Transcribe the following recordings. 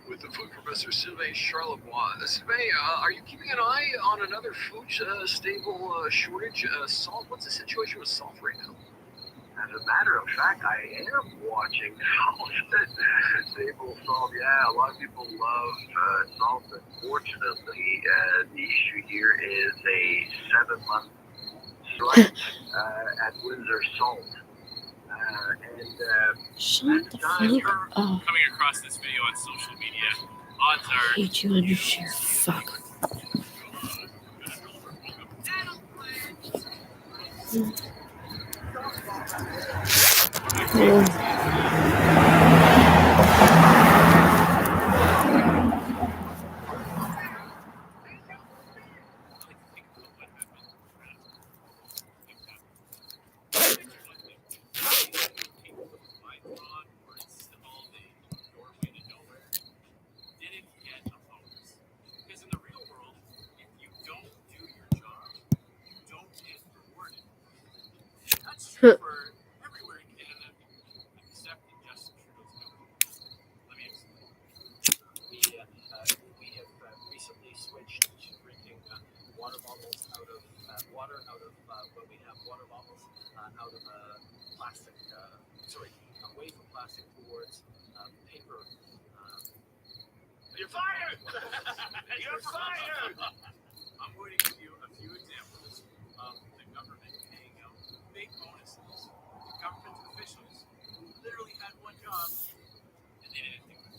With the food professor Sylvain Charlebois. Sylvain, are you keeping an eye on another food stable shortage? Salt. What's the situation with salt right now? As a matter of fact, I am watching salt. Stable salt, yeah. A lot of people love salt. Unfortunately, the issue here is a 7-month strike at Windsor Salt. Shut the fuck up. Coming across this video on social media, odds are... I hate you and your share. Fuck. For everywhere in Canada, except in Justin Trudeau's government. Let me explain. We have recently switched to drinking water bottles out of water out of when we have water bottles out of plastic. Away from plastic towards paper. You're fired! You're fired! I'm going to give you a few examples of the government paying out big bonuses. The government officials literally had one job and they didn't do it.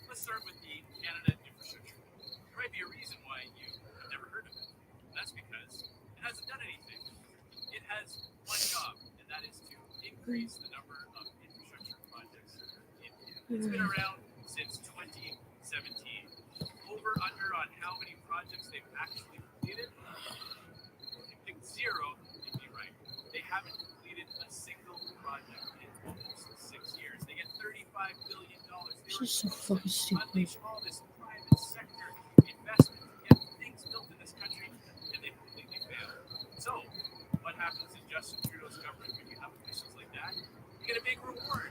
Let's start with the Canada Infrastructure. There might be a reason why you have never heard of it. And that's because it hasn't done anything. It has one job, and that is to increase the number of infrastructure projects in Canada. It's been around since 2017. Over under on how many projects they've actually completed. If you pick 0, you'd be right. They haven't completed a single project in almost 6 years. They get $35 billion. This is so fucking stupid. Unleash all this private sector investment to get things built in this country, and they completely fail. So, what happens in Justin Trudeau's government when you have officials like that? You get a big reward.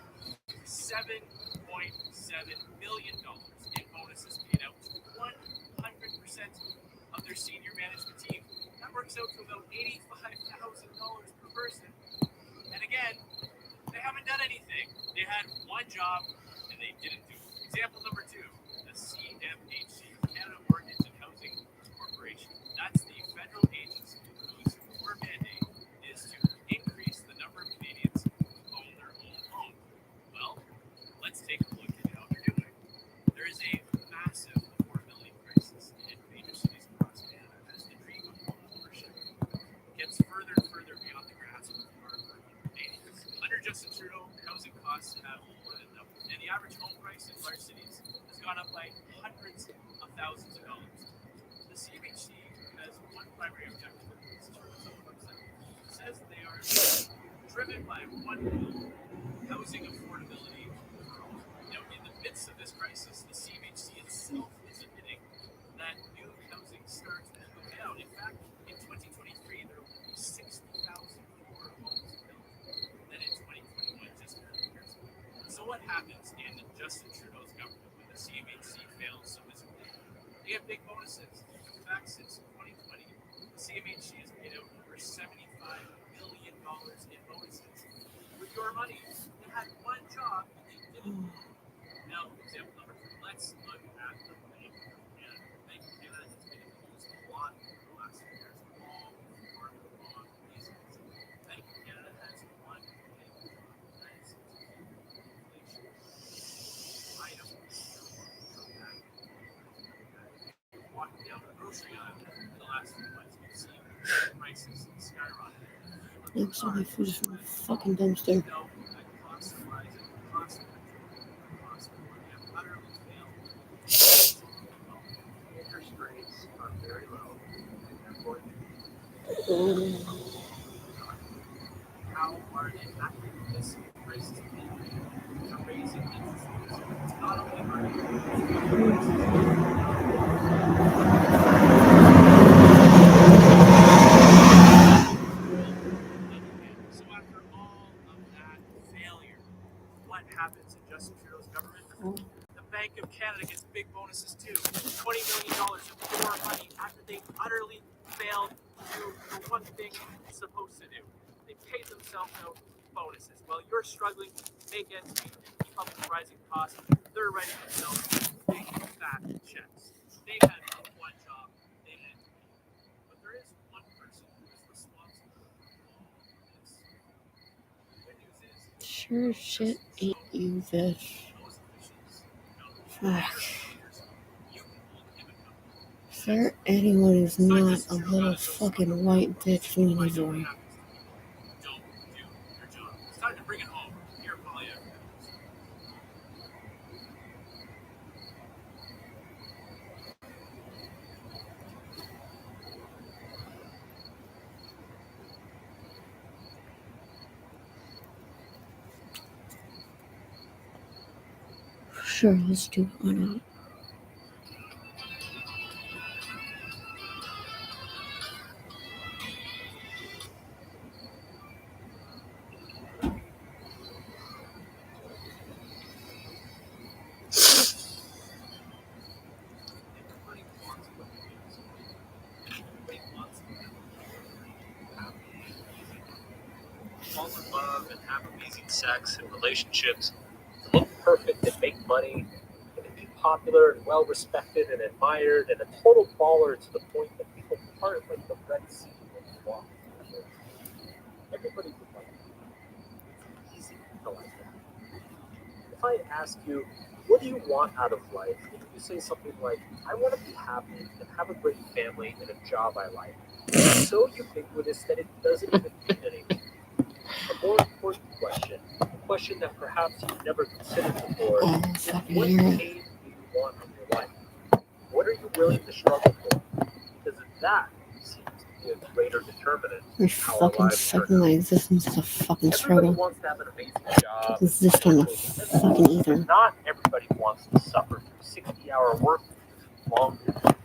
$7.7 million in bonuses paid out to 100% of their senior management team. That works out to about $85,000 per person. And again, they haven't done anything. They had one job and they didn't do it. Example number 2, the CMHC, Canada Mortgage and Housing Corporation. That's the federal agency whose core mandate is to increase the number of Canadians who own their own home. Well, let's take a look at how they're doing. There is a massive affordability crisis in major cities across Canada, as the dream of Under Justin Trudeau, housing costs have more than doubled, and the average home price in large cities has gone up by hundreds of thousands of dollars. The CMHC has one primary objective. This is from the website. It says they are driven by one goal: housing affordability for all. Now, in the midst of this crisis, the CMHC itself is admitting that new housing starts will go down. In fact, in 2023, there will be 60,000 more homes built than in 2021, just 3 years ago. So what happens in Justin Trudeau's government when the CMHC fails so miserably? They have big bonuses. In fact, since 2020, the CMHC has paid out over $75 million in bonuses. With your money, they had one job and they didn't. Now, example number 3. Let's look at the Bank of Canada. Bank of Canada has been used a lot over the last few years, all for the wrong reasons. Bank of Canada has one big job, that is to keep inflation. I don't know. Walking down the grocery aisle in the last few months, we've seen prices skyrocket. I'm sorry, food is from the fucking dumpster. Know that costs are rising, costs are costs are more. They have utterly failed. Interest rates are very low. And they're going to How are they acting this crisis? They're raising interest rates. It's not only so after all of that failure, what happens in Justin Trudeau's government? The Bank of Canada gets big bonuses too. $20 million of more money after they utterly failed to do the one thing it's supposed to do. They paid themselves out bonuses. While you're struggling to make ends meet and keep up with rising costs, they're writing themselves big fat checks. They had one job they had to do. But there is one person who is responsible for all of this. The good news is Sure shit ain't you, Vish. those officials know Fuck. you can hold him accountable. Is there anyone who's not a little fucking white bitch weenie boy? Don't do your job. It's time to bring it home. Here, Polya. Sure, let's do it. Why not? Everybody wants what it is. Everybody wants to fall in love and have amazing sex and relationships, to look perfect and make money, and to be popular and well respected and admired, and a total baller to the point that people part like the Red Sea when you walk through it. Everybody would like that. It's easy to like that. If I ask you, what do you want out of life? And you say something like, I want to be happy and have a great family and a job I like. It's so ubiquitous that it doesn't even mean anything. A more important question, a question that perhaps you've never considered before, Oh, is fucking what hear it. pain do you want in your life? What are you willing to struggle for? Because that seems to be a greater determinant You're in how our fucking lives turn sucking out. my existence as a fucking Everybody struggle. wants to have an amazing job. Exist on the fucking ether. Not everybody wants to suffer through 60-hour work weeks long.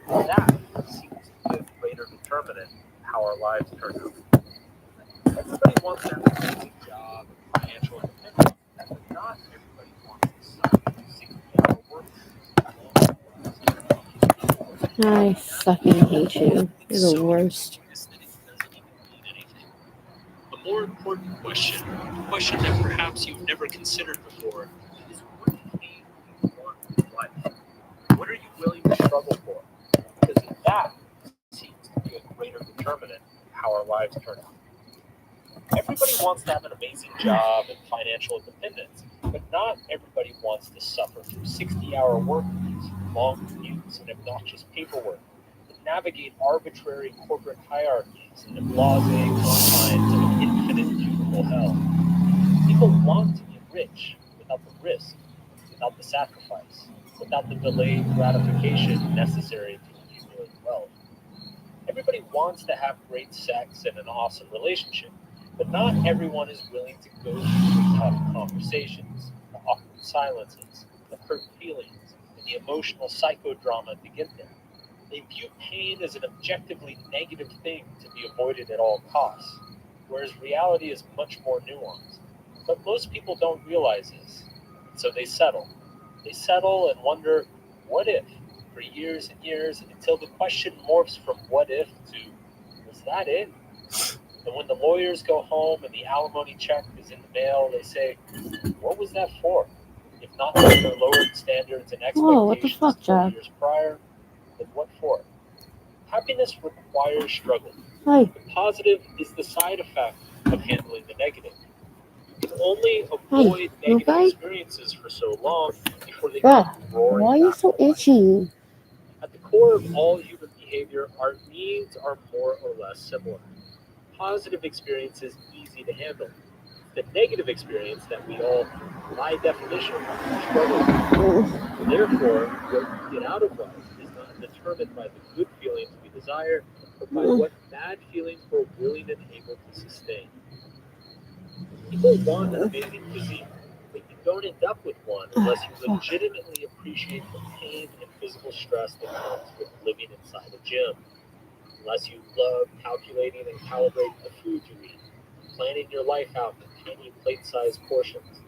That seems to be a greater determinant in how our lives turn out. Everybody wants to have an amazing job and financial independence, but not everybody wants to suffer through 60-hour work weeks. I fucking hate you. You're the worst. A more important question, a question that perhaps you've never considered before, is what pain do you want in life? What are you willing to struggle for? Because that seems to be a greater determinant in how our lives turn out. Everybody wants to have an amazing job and financial independence, but not everybody wants to suffer through 60-hour work weeks, long commutes, and obnoxious paperwork, and navigate arbitrary corporate hierarchies and the blasé confines of an infinite cubicle hell. People want to be rich without the risk, without the sacrifice, without the delayed gratification necessary to accumulate wealth. Everybody wants to have great sex and an awesome relationship, but not everyone is willing to go through the tough conversations, the awkward silences, the hurt feelings, and the emotional psychodrama to get there. They view pain as an objectively negative thing to be avoided at all costs, whereas reality is much more nuanced. But most people don't realize this, and so they settle. They settle and wonder, what if? For years and years, until the question morphs from what if to, was that it? And when the lawyers go home and the alimony check is in the mail, they say, what was that for? If not for their lowered standards and Whoa, what the expectations fuck, 4 Jack? years prior, then what for? Happiness requires struggle. Hey, The positive is the side effect of handling the negative. You can only avoid you negative okay? experiences for so long before they Bruh, come roaring why are you back so to life. itchy? At the core of all human behavior, our needs are more or less similar. Positive experience is easy to handle. The negative experience that we all, by definition, struggle with. Therefore, what we get out of life is not determined by the good feelings we desire, but by what bad feelings we're willing and able to sustain. People want an amazing physique, but you don't end up with one unless you legitimately appreciate the pain and physical stress that comes with living inside a gym. Unless you love calculating and calibrating the food you eat, planning your life out in tiny plate-sized portions.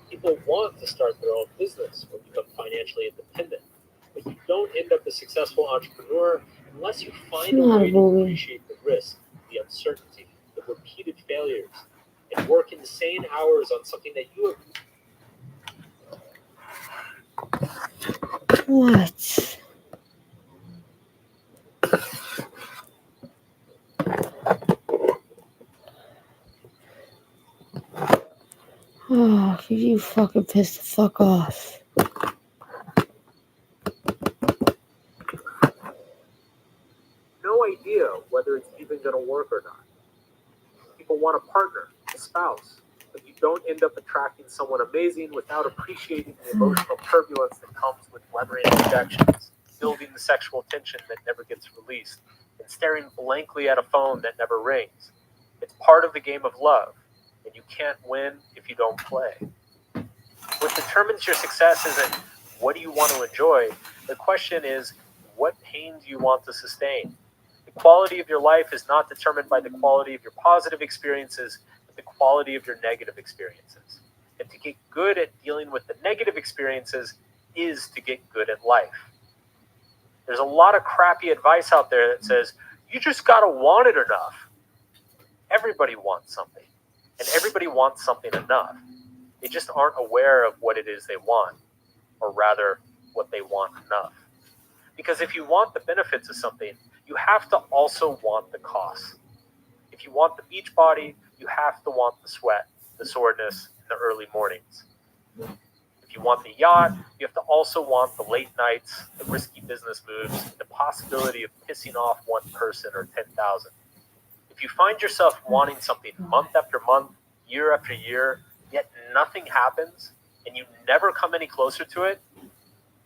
People want to start their own business or become financially independent, but you don't end up a successful entrepreneur unless you find a way to appreciate the risk, the uncertainty, the repeated failures, and work insane hours on something that you have. What? Oh, could you fucking piss the fuck off? No idea whether it's even going to work or not. People want a partner, a spouse, but you don't end up attracting someone amazing without appreciating the emotional turbulence that comes with weathering rejections, building the sexual tension that never gets released, and staring blankly at a phone that never rings. It's part of the game of love, and you can't win if you don't play. What determines your success isn't what do you want to enjoy. The question is, what pain do you want to sustain? The quality of your life is not determined by the quality of your positive experiences, but the quality of your negative experiences. And to get good at dealing with the negative experiences is to get good at life. There's a lot of crappy advice out there that says, you just gotta want it enough. Everybody wants something, and everybody wants something enough. They just aren't aware of what it is they want, or rather, what they want enough. Because if you want the benefits of something, you have to also want the cost. If you want the beach body, you have to want the sweat, the soreness, and the early mornings. If you want the yacht, you have to also want the late nights, the risky business moves, and the possibility of pissing off one person or 10,000. If you find yourself wanting something month after month, year after year, yet nothing happens, and you never come any closer to it,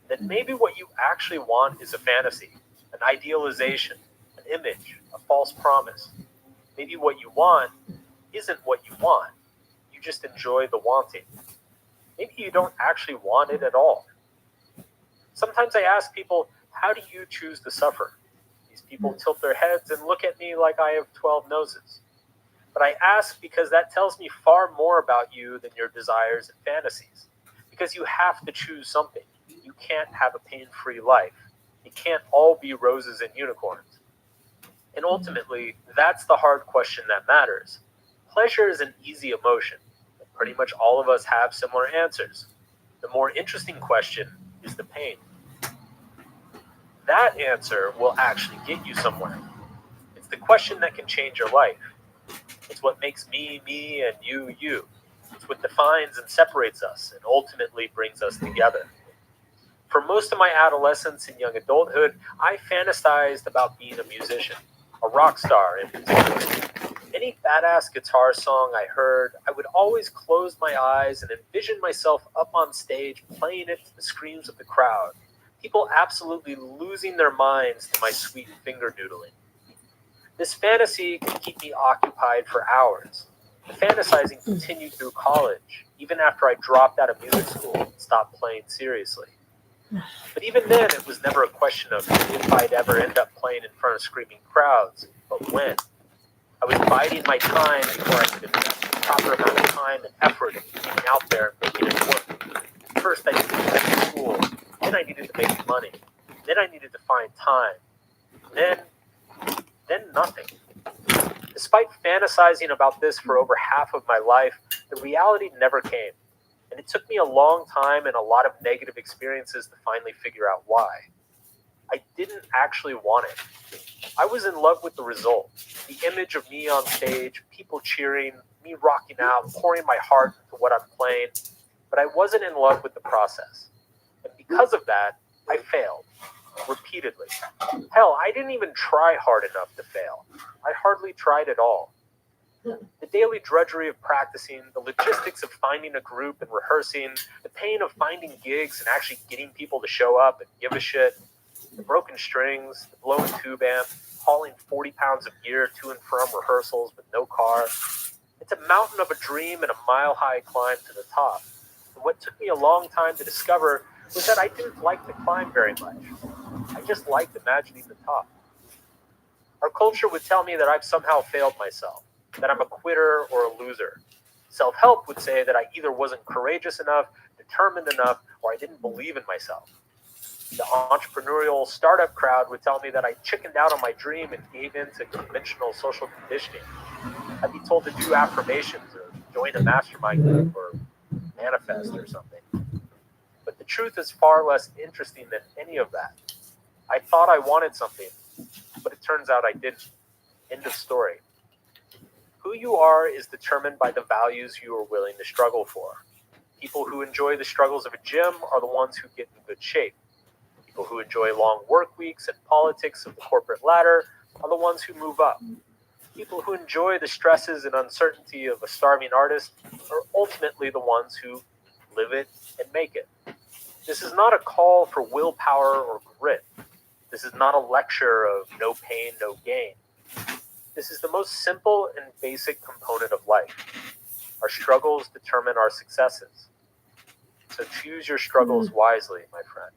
then maybe what you actually want is a fantasy, an idealization, an image, a false promise. Maybe what you want isn't what you want. You just enjoy the wanting. Maybe you don't actually want it at all. Sometimes I ask people, how do you choose to suffer? These people tilt their heads and look at me like I have 12 noses. But I ask because that tells me far more about you than your desires and fantasies. Because you have to choose something. You can't have a pain-free life. It can't all be roses and unicorns. And ultimately, that's the hard question that matters. Pleasure is an easy emotion, and pretty much all of us have similar answers. The more interesting question is the pain. That answer will actually get you somewhere. It's the question that can change your life. It's what makes me, me, and you, you. It's what defines and separates us and ultimately brings us together. For most of my adolescence and young adulthood, I fantasized about being a musician, a rock star in particular. Any badass guitar song I heard, I would always close my eyes and envision myself up on stage playing it to the screams of the crowd, people absolutely losing their minds to my sweet finger noodling. This fantasy could keep me occupied for hours. The fantasizing continued through college, even after I dropped out of music school and stopped playing seriously. But even then, it was never a question of if I'd ever end up playing in front of screaming crowds, but when. I was biding my time before I could invest the proper amount of time and effort into getting out there and making it work. First, I needed to finish school, then I needed to make money, then I needed to find time, then nothing. Despite fantasizing about this for over half of my life, the reality never came. And it took me a long time and a lot of negative experiences to finally figure out why. I didn't actually want it. I was in love with the result. The image of me on stage, people cheering, me rocking out, pouring my heart into what I'm playing. But I wasn't in love with the process. And because of that, I failed. Repeatedly. Hell, I didn't even try hard enough to fail. I hardly tried at all. The daily drudgery of practicing, the logistics of finding a group and rehearsing, the pain of finding gigs and actually getting people to show up and give a shit, the broken strings, the blown tube amp, hauling 40 pounds of gear to and from rehearsals with no car. It's a mountain of a dream and a mile-high climb to the top. And what took me a long time to discover was that I didn't like the climb very much. I just liked imagining the top. Our culture would tell me that I've somehow failed myself, that I'm a quitter or a loser. Self-help would say that I either wasn't courageous enough, determined enough, or I didn't believe in myself. The entrepreneurial startup crowd would tell me that I chickened out on my dream and gave in to conventional social conditioning. I'd be told to do affirmations or join a mastermind group or manifest or something. But the truth is far less interesting than any of that. I thought I wanted something, but it turns out I didn't. End of story. Who you are is determined by the values you are willing to struggle for. People who enjoy the struggles of a gym are the ones who get in good shape. People who enjoy long work weeks and politics of the corporate ladder are the ones who move up. People who enjoy the stresses and uncertainty of a starving artist are ultimately the ones who live it and make it. This is not a call for willpower or grit. This is not a lecture of no pain, no gain. This is the most simple and basic component of life. Our struggles determine our successes. So choose your struggles wisely, my friend.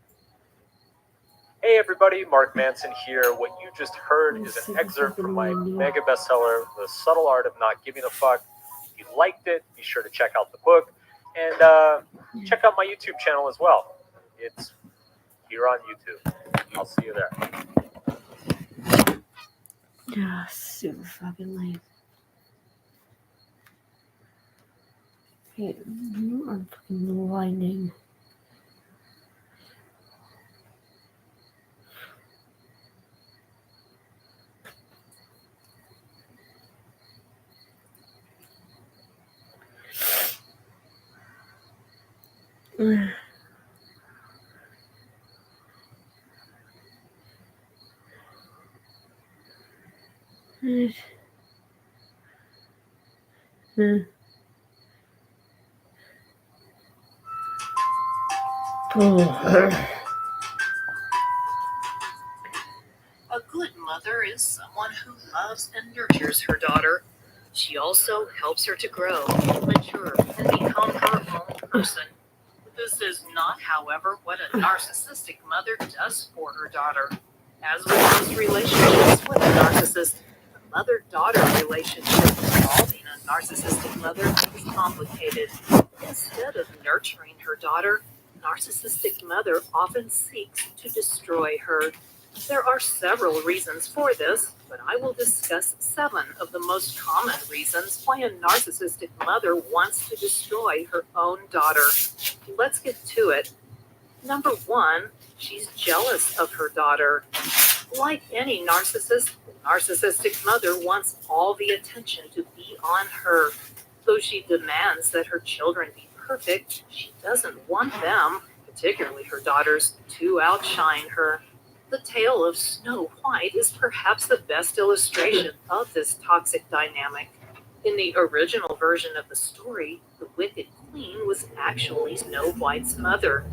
Hey everybody, Mark Manson here. What you just heard is an excerpt from my mega bestseller, The Subtle Art of Not Giving a Fuck. If you liked it, be sure to check out the book and check out my YouTube channel as well. It's here on YouTube. I'll see you there. Yeah, super fucking lame. Hey, you are fucking lightning. A good mother is someone who loves and nurtures her daughter. She also helps her to grow, mature, and become her own person. This is not, however, what a narcissistic mother does for her daughter. As with most relationships with a narcissist, the mother-daughter relationship involving a narcissistic mother is complicated. Instead of nurturing her daughter, narcissistic mother often seeks to destroy her. There are several reasons for this, but I will discuss 7 of the most common reasons why a narcissistic mother wants to destroy her own daughter. Let's get to it. Number 1, she's jealous of her daughter. Like any narcissist, the narcissistic mother wants all the attention to be on her. Though she demands that her children be perfect, she doesn't want them, particularly her daughters, to outshine her. The tale of Snow White is perhaps the best illustration of this toxic dynamic. In the original version of the story, the Wicked Queen was actually Snow White's mother.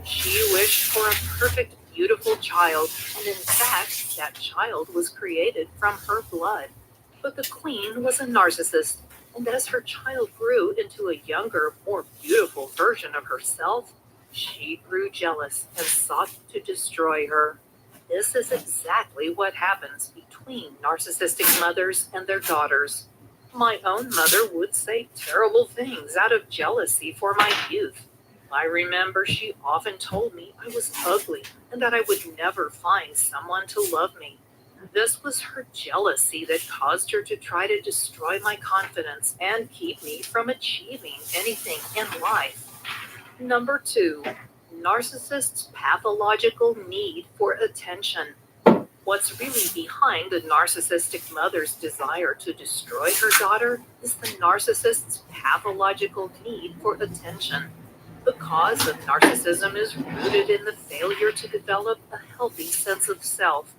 She wished for a perfect, beautiful child, and in fact, that child was created from her blood. But the queen was a narcissist, and as her child grew into a younger, more beautiful version of herself, she grew jealous and sought to destroy her. This is exactly what happens between narcissistic mothers and their daughters. My own mother would say terrible things out of jealousy for my youth. I remember she often told me I was ugly and that I would never find someone to love me. This was her jealousy that caused her to try to destroy my confidence and keep me from achieving anything in life. Number 2, narcissists' pathological need for attention. What's really behind the narcissistic mother's desire to destroy her daughter is the narcissist's pathological need for attention. The cause of narcissism is rooted in the failure to develop a healthy sense of self.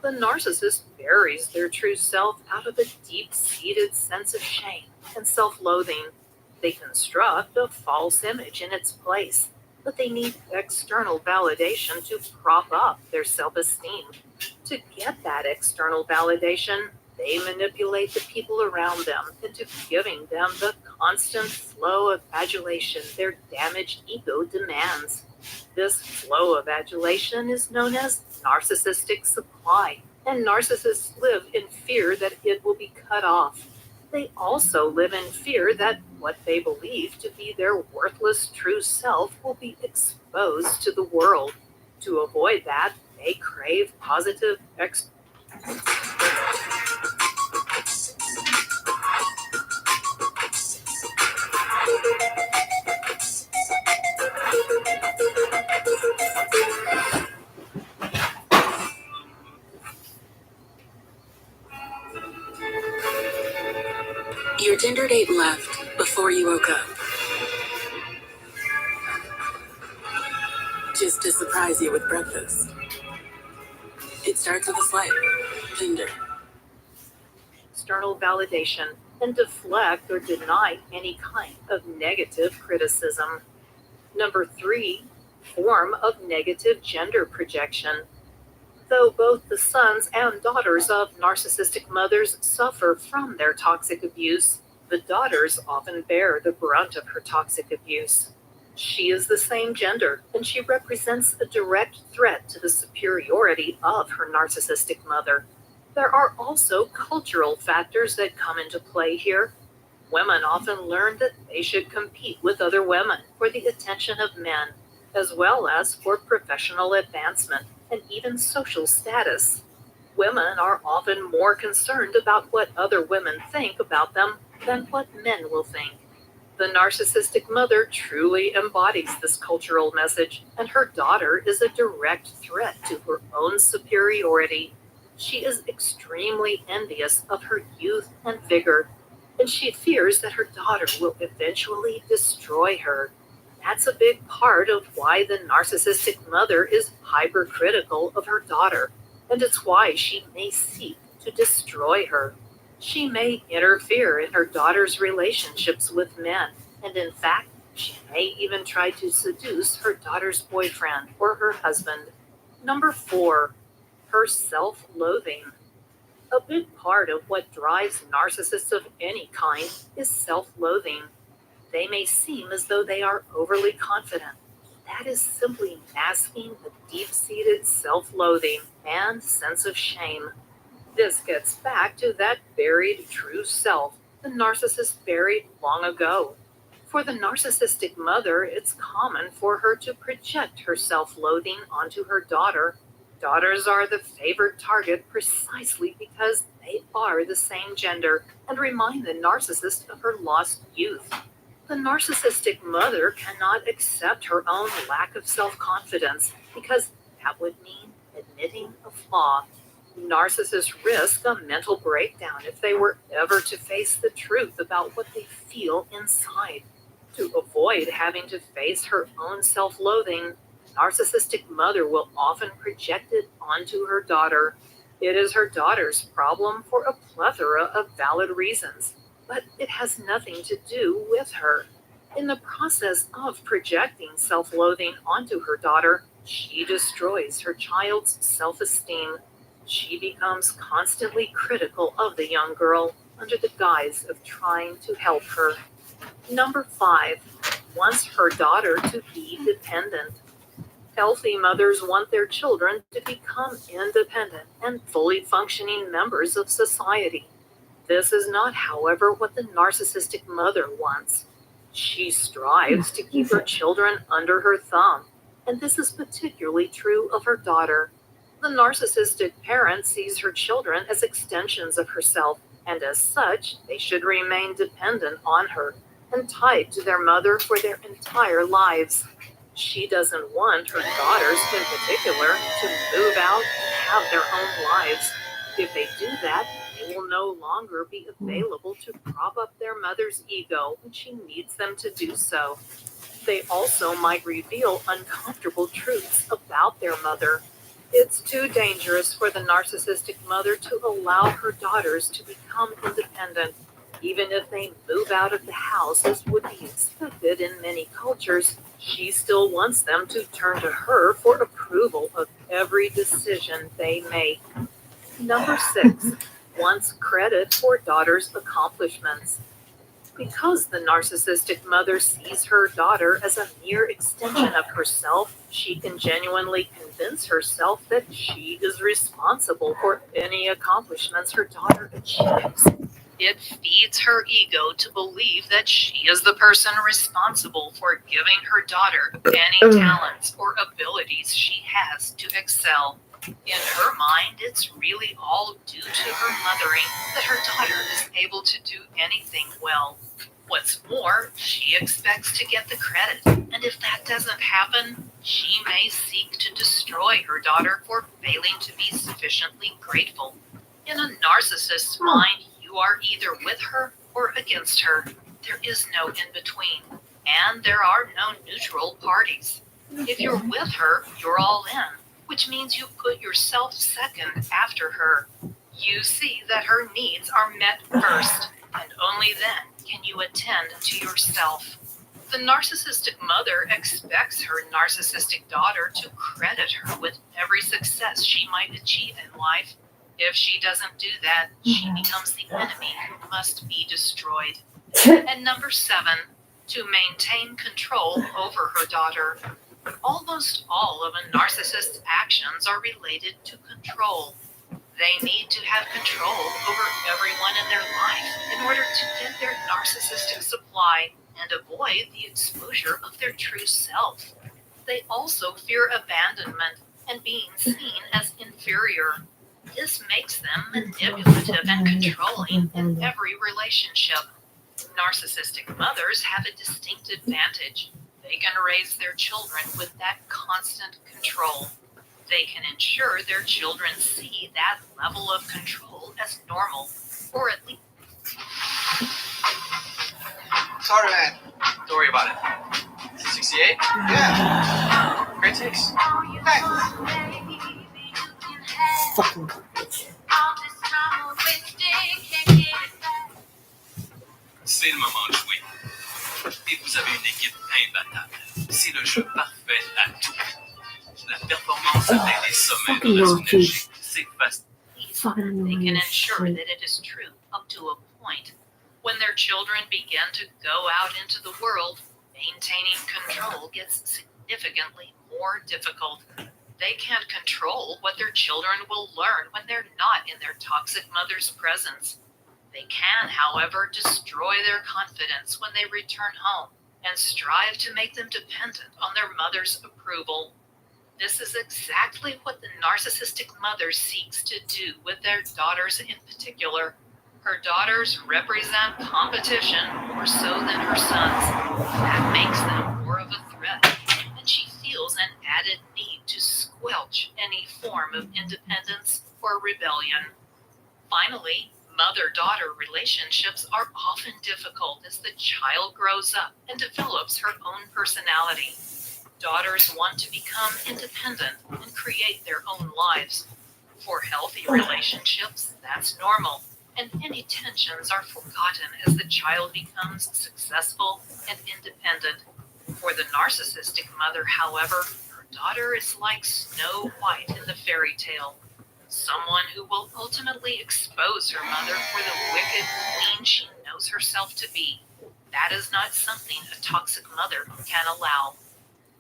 The narcissist buries their true self out of a deep-seated sense of shame and self-loathing. They construct a false image in its place, but they need external validation to prop up their self-esteem. To get that external validation, they manipulate the people around them into giving them the constant flow of adulation their damaged ego demands. This flow of adulation is known as narcissistic supply, and narcissists live in fear that it will be cut off. They also live in fear that what they believe to be their worthless true self will be exposed to the world. To avoid that, they crave positive Your Tinder date left before you woke up. Just to surprise you with breakfast. It starts with a swipe. Tinder. external validation and deflect or deny any kind of negative criticism. Number 3, form of negative gender projection. Though both the sons and daughters of narcissistic mothers suffer from their toxic abuse, the daughters often bear the brunt of her toxic abuse. She is the same gender, and she represents a direct threat to the superiority of her narcissistic mother. There are also cultural factors that come into play here. Women often learn that they should compete with other women for the attention of men, as well as for professional advancement and even social status. Women are often more concerned about what other women think about them than what men will think. The narcissistic mother truly embodies this cultural message, and her daughter is a direct threat to her own superiority. She is extremely envious of her youth and vigor, and she fears that her daughter will eventually destroy her. That's a big part of why the narcissistic mother is hypercritical of her daughter, and it's why she may seek to destroy her. She may interfere in her daughter's relationships with men, and in fact, she may even try to seduce her daughter's boyfriend or her husband. Number 4, her self-loathing. A big part of what drives narcissists of any kind is self-loathing. They may seem as though they are overly confident. That is simply masking a deep-seated self-loathing and sense of shame. This gets back to that buried true self the narcissist buried long ago. For the narcissistic mother, it's common for her to project her self-loathing onto her daughter. Daughters are the favored target precisely because they are the same gender and remind the narcissist of her lost youth. The narcissistic mother cannot accept her own lack of self-confidence because that would mean admitting a flaw. Narcissists risk a mental breakdown if they were ever to face the truth about what they feel inside. To avoid having to face her own self-loathing, narcissistic mother will often project it onto her daughter. It is her daughter's problem for a plethora of valid reasons, but it has nothing to do with her. In the process of projecting self-loathing onto her daughter, she destroys her child's self-esteem. She becomes constantly critical of the young girl under the guise of trying to help her. Number 5, wants her daughter to be dependent. Healthy mothers want their children to become independent and fully functioning members of society. This is not, however, what the narcissistic mother wants. She strives to keep her children under her thumb, and this is particularly true of her daughter. The narcissistic parent sees her children as extensions of herself, and as such, they should remain dependent on her and tied to their mother for their entire lives. She doesn't want her daughters, in particular, to move out and have their own lives. If they do that, they will no longer be available to prop up their mother's ego when she needs them to do so. They also might reveal uncomfortable truths about their mother. It's too dangerous for the narcissistic mother to allow her daughters to become independent. Even if they move out of the house as would be expected in many cultures, she still wants them to turn to her for approval of every decision they make. Number 6, wants credit for daughter's accomplishments. Because the narcissistic mother sees her daughter as a mere extension of herself, she can genuinely convince herself that she is responsible for any accomplishments her daughter achieves. It feeds her ego to believe that she is the person responsible for giving her daughter any talents or abilities she has to excel. In her mind, it's really all due to her mothering that her daughter is able to do anything well. What's more, she expects to get the credit, and if that doesn't happen, she may seek to destroy her daughter for failing to be sufficiently grateful. In a narcissist's mind, you are either with her or against her. There is no in between, and there are no neutral parties. If you're with her, you're all in, which means you put yourself second after her. You see that her needs are met first, and only then can you attend to yourself. The narcissistic mother expects her narcissistic daughter to credit her with every success she might achieve in life. If she doesn't do that, she becomes the enemy who must be destroyed. And number 7, to maintain control over her daughter. Almost all of a narcissist's actions are related to control. They need to have control over everyone in their life in order to get their narcissistic supply and avoid the exposure of their true self. They also fear abandonment and being seen as inferior. This makes them manipulative and controlling in every relationship. Narcissistic mothers have a distinct advantage. They can raise their children with that constant control. They can ensure their children see that level of control as normal, or at least. Sorry, man. Don't worry about it. 68? Yeah. Great takes. Thanks. Fucking bitch. C'est le moment de jouer. Et vous avez une équipe imbattable. C'est le jeu parfait à tout. La performance atteint les sommets de la synergie. C'est facile. They can ensure that it is true up to a point. When their children begin to go out into the world, maintaining control gets significantly more difficult. They can't control what their children will learn when they're not in their toxic mother's presence. They can, however, destroy their confidence when they return home and strive to make them dependent on their mother's approval. This is exactly what the narcissistic mother seeks to do with their daughters in particular. Her daughters represent competition more so than her sons. That makes them more of a threat, and she feels an added need to squelch any form of independence or rebellion. Finally, mother-daughter relationships are often difficult as the child grows up and develops her own personality. Daughters want to become independent and create their own lives. For healthy relationships, that's normal, and any tensions are forgotten as the child becomes successful and independent. For the narcissistic mother, however, her daughter is like Snow White in the fairy tale, someone who will ultimately expose her mother for the wicked queen she knows herself to be. That is not something a toxic mother can allow.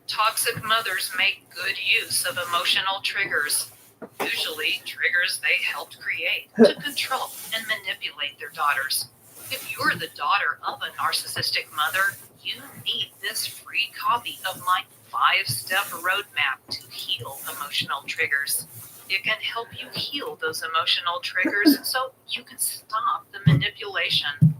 Toxic mothers make good use of emotional triggers, usually triggers they helped create to control and manipulate their daughters. If you're the daughter of a narcissistic mother, you need this free copy of my 5-step roadmap to heal emotional triggers. It can help you heal those emotional triggers so you can stop the manipulation.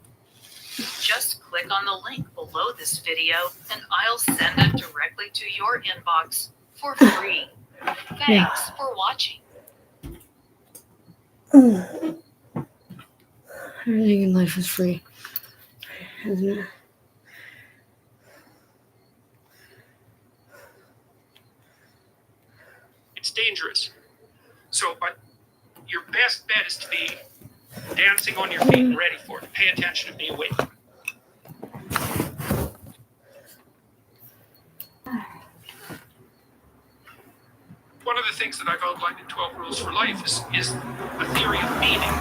Just click on the link below this video and I'll send it directly to your inbox for free. Thanks for watching. Everything in life is free, isn't it? It's dangerous. So, but your best bet is to be dancing on your feet and ready for it. Pay attention and be awake. One of the things that I've outlined in 12 Rules for Life is a theory of meaning.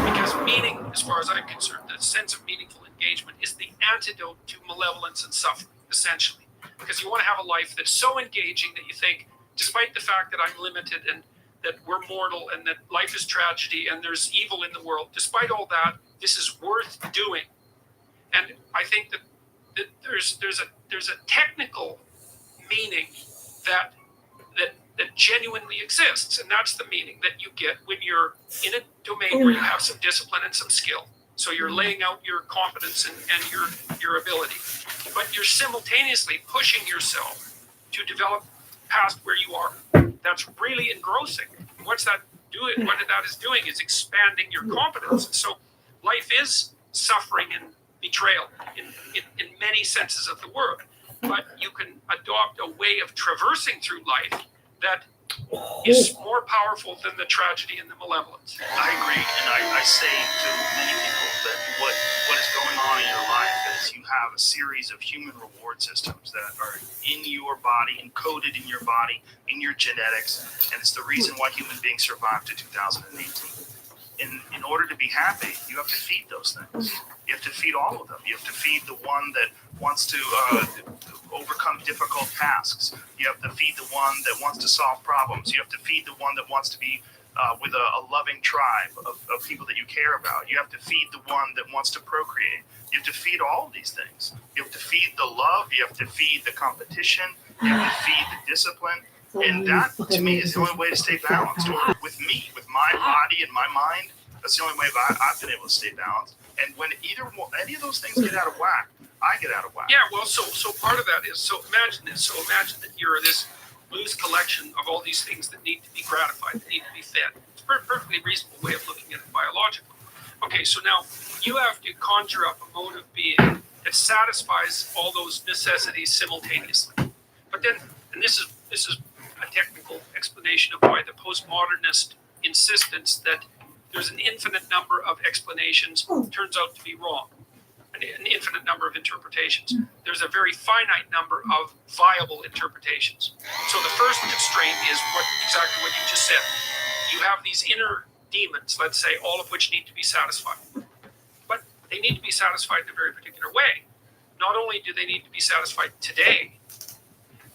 Because meaning, as far as I'm concerned, the sense of meaningful engagement is the antidote to malevolence and suffering, essentially. Because you want to have a life that's so engaging that you think, despite the fact that I'm limited and that we're mortal and that life is tragedy and there's evil in the world, despite all that, this is worth doing. And I think that there's a technical meaning that genuinely exists, and that's the meaning that you get when you're in a domain where you have some discipline and some skill. So you're laying out your competence and your ability, but you're simultaneously pushing yourself to develop past where you are. That's really engrossing. What's that doing? What that is doing is expanding your competence. So life is suffering and betrayal in many senses of the word, but you can adopt a way of traversing through life that is more powerful than the tragedy and the malevolence. I agree, and I say to many people that what is going on in your life is you have a series of human reward systems that are in your body, encoded in your body, in your genetics, and it's the reason why human beings survived to 2018. In order to be happy, you have to feed those things. You have to feed all of them. You have to feed the one that wants to overcome difficult tasks. You have to feed the one that wants to solve problems. You have to feed the one that wants to be with a loving tribe of people that you care about. You have to feed the one that wants to procreate. You have to feed all of these things. You have to feed the love. You have to feed the competition. You have to feed the discipline. And that, to me, is the only way to stay balanced. With me, with my body and my mind, that's the only way I've been able to stay balanced. And when any of those things get out of whack, I get out of whack. Yeah, well, so part of that is, so imagine this. So imagine that you're this loose collection of all these things that need to be gratified, that need to be fed. It's a perfectly reasonable way of looking at it biologically. Okay, so now you have to conjure up a mode of being that satisfies all those necessities simultaneously. But then, and this is a technical explanation of why the postmodernist insistence that there's an infinite number of explanations turns out to be wrong. An infinite number of interpretations. There's a very finite number of viable interpretations. So the first constraint is exactly what you just said. You have these inner demons, let's say, all of which need to be satisfied. But they need to be satisfied in a very particular way. Not only do they need to be satisfied today,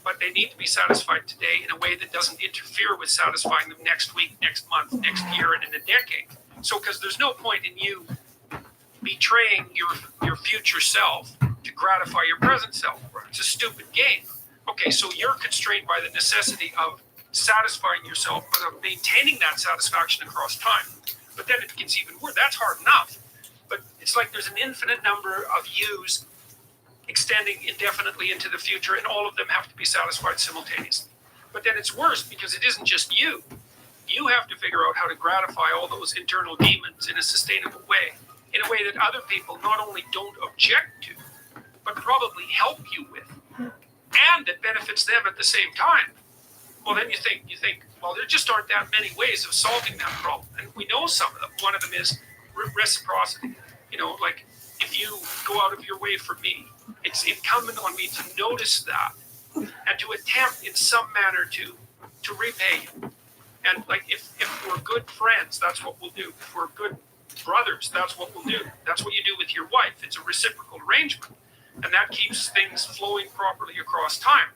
but they need to be satisfied today in a way that doesn't interfere with satisfying them next week, next month, next year, and in a decade. So, because there's no point in you betraying your future self to gratify your present self. It's a stupid game. Okay, so you're constrained by the necessity of satisfying yourself, but of maintaining that satisfaction across time. But then it gets even worse. That's hard enough. But it's like there's an infinite number of yous extending indefinitely into the future, and all of them have to be satisfied simultaneously. But then it's worse because it isn't just you. You have to figure out how to gratify all those internal demons in a sustainable way, in a way that other people not only don't object to, but probably help you with. and that benefits them at the same time, well, then you think, well, there just aren't that many ways of solving that problem. And we know some of them. One of them is reciprocity. You know, like if you go out of your way for me, it's incumbent on me to notice that and to attempt in some manner to repay you. And like if we're good friends, that's what we'll do. If we're good brothers, that's what we'll do. That's what you do with your wife. It's a reciprocal arrangement. And that keeps things flowing properly across time.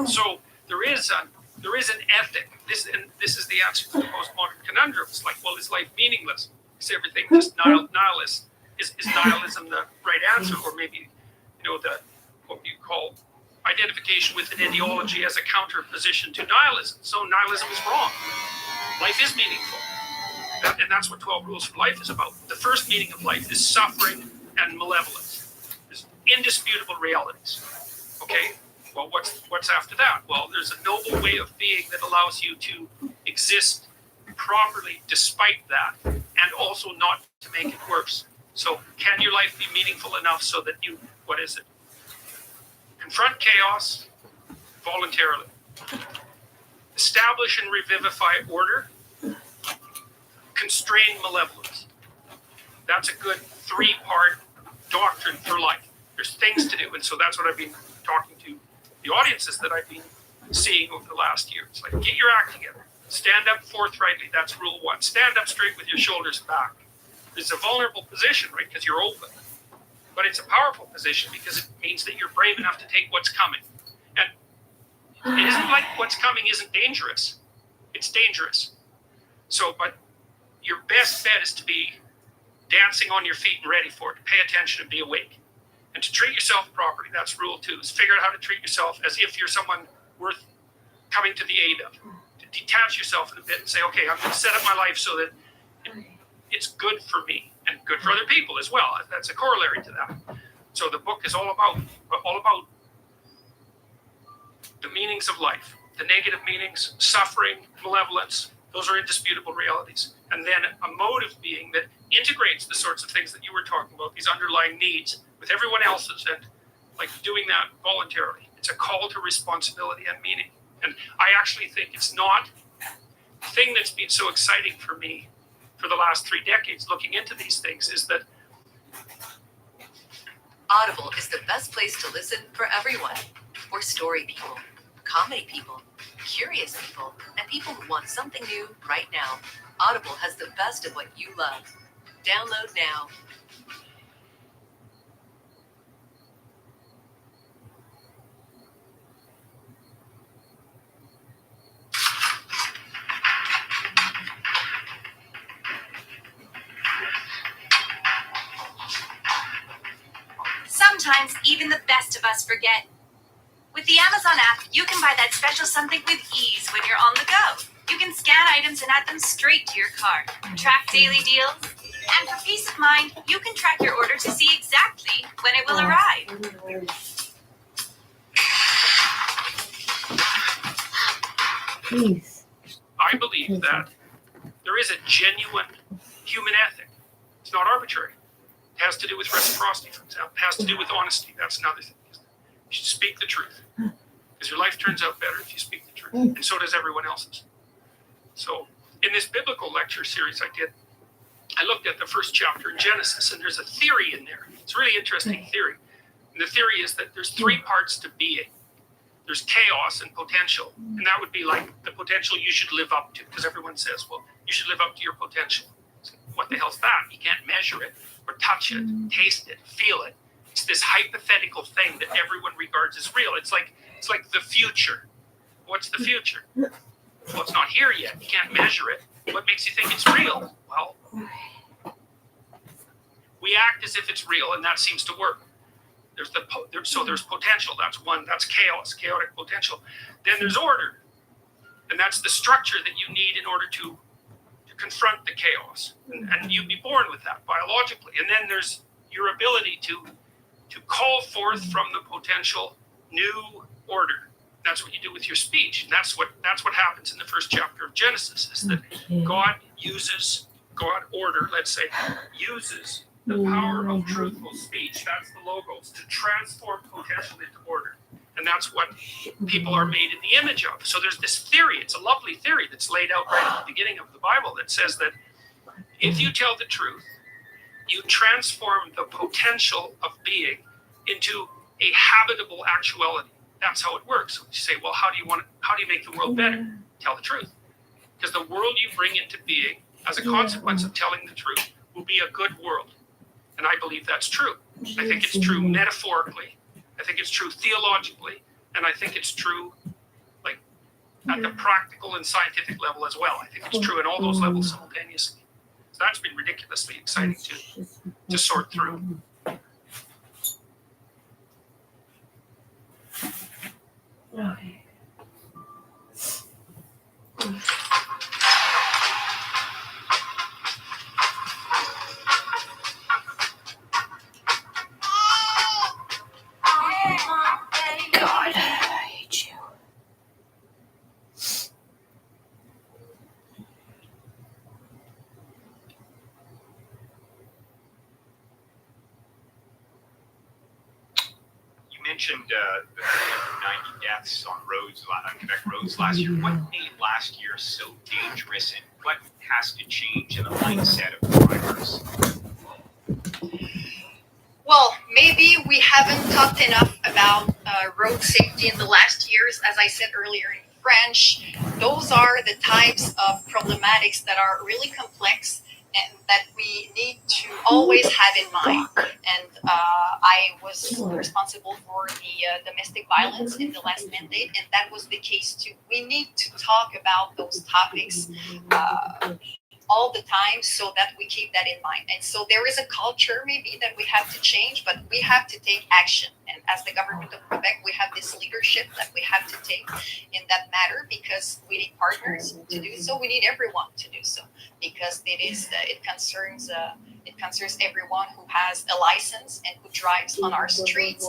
So there is an ethic. This is the answer to the postmodern conundrum. It's like, well, is life meaningless? Is everything just nihilist? Is nihilism the right answer? Or maybe, what you call identification with an ideology as a counterposition to nihilism. So nihilism is wrong. Life is meaningful. And that's what 12 Rules for Life is about. The first meaning of life is suffering and malevolence. There's indisputable realities. Okay? Well, what's after that? Well, there's a noble way of being that allows you to exist properly despite that, and also not to make it worse. So can your life be meaningful enough so that you, confront chaos voluntarily, establish and revivify order, constrain malevolence. That's a good 3-part doctrine for life. There's things to do, and so that's what I've been talking to the audiences that I've been seeing over the last year. It's like, get your act together. Stand up forthrightly. That's rule 1. Stand up straight with your shoulders back. It's a vulnerable position, right? Because you're open. But it's a powerful position because it means that you're brave enough to take what's coming. And it isn't like what's coming isn't dangerous. It's dangerous. So, but your best bet is to be dancing on your feet and ready for it. To pay attention and be awake. And to treat yourself properly. That's rule 2. Is figure out how to treat yourself as if you're someone worth coming to the aid of. To detach yourself in a bit and say, okay, I'm going to set up my life so that it's good for me and good for other people as well. That's a corollary to that. So the book is all about the meanings of life, the negative meanings, suffering, malevolence. Those are indisputable realities. And then a mode of being that integrates the sorts of things that you were talking about, these underlying needs, with everyone else's, and like doing that voluntarily. It's a call to responsibility and meaning. And I actually think it's not the thing that's been so exciting for me for the last 3 decades looking into these things is that Audible is the best place to listen for everyone. We're story people, comedy people, curious people, and people who want something new right now. Audible has the best of what you love. Download now. Sometimes even the best of us forget. With the Amazon app, you can buy that special something with ease when you're on the go. You can scan items and add them straight to your cart, track daily deals, and for peace of mind, you can track your order to see exactly when it will arrive. Please. I believe that there is a genuine human ethic. It's not arbitrary. It has to do with reciprocity, for example. It has to do with honesty. That's another thing. You should speak the truth. Because your life turns out better if you speak the truth. And so does everyone else's. So in this biblical lecture series I looked at the first chapter in Genesis, and there's a theory in there. It's a really interesting theory. And the theory is that there's 3 parts to being. There's chaos and potential. And that would be like the potential you should live up to. Because everyone says, well, you should live up to your potential. So what the hell's that? You can't measure it or touch it, taste it, feel it. It's this hypothetical thing that everyone regards as real. It's like the future. What's the future? Well, it's not here yet. You can't measure it. What makes you think it's real? Well, we act as if it's real, and that seems to work. There's potential. That's one. That's chaos, chaotic potential. Then there's order, and that's the structure that you need in order to confront the chaos, and you'd be born with that biologically. And then there's your ability to call forth from the potential new order. That's what you do with your speech, and that's what happens in the first chapter of Genesis. Is that God order, let's say, uses the power of truthful speech. That's the logos to transform potential into order. And that's what people are made in the image of. So there's this theory, it's a lovely theory that's laid out right at the beginning of the Bible that says that if you tell the truth, you transform the potential of being into a habitable actuality. That's how it works. So you say, well, how do you make the world better? Tell the truth. Because the world you bring into being as a consequence of telling the truth will be a good world. And I believe that's true. I think it's true metaphorically. I think it's true theologically. And I think it's true like at the practical and scientific level as well. I think it's true in all those levels simultaneously. So that's been ridiculously exciting to sort through. Okay. God, I hate you. You mentioned the 390 deaths on Quebec roads last year. What made last year so dangerous, and what has to change in the mindset of drivers? Well, maybe we haven't talked enough about road safety in the last years. As I said earlier in French, those are the types of problematics that are really complex and that we need to always have in mind. And I was responsible for the domestic violence in the last mandate, and that was the case too. We need to talk about those topics all the time so that we keep that in mind. And so there is a culture maybe that we have to change, but we have to take action. And as the government of Quebec, we have this leadership that we have to take in that matter, because we need partners to do so. We need everyone to do so, because it concerns everyone who has a license and who drives on our streets.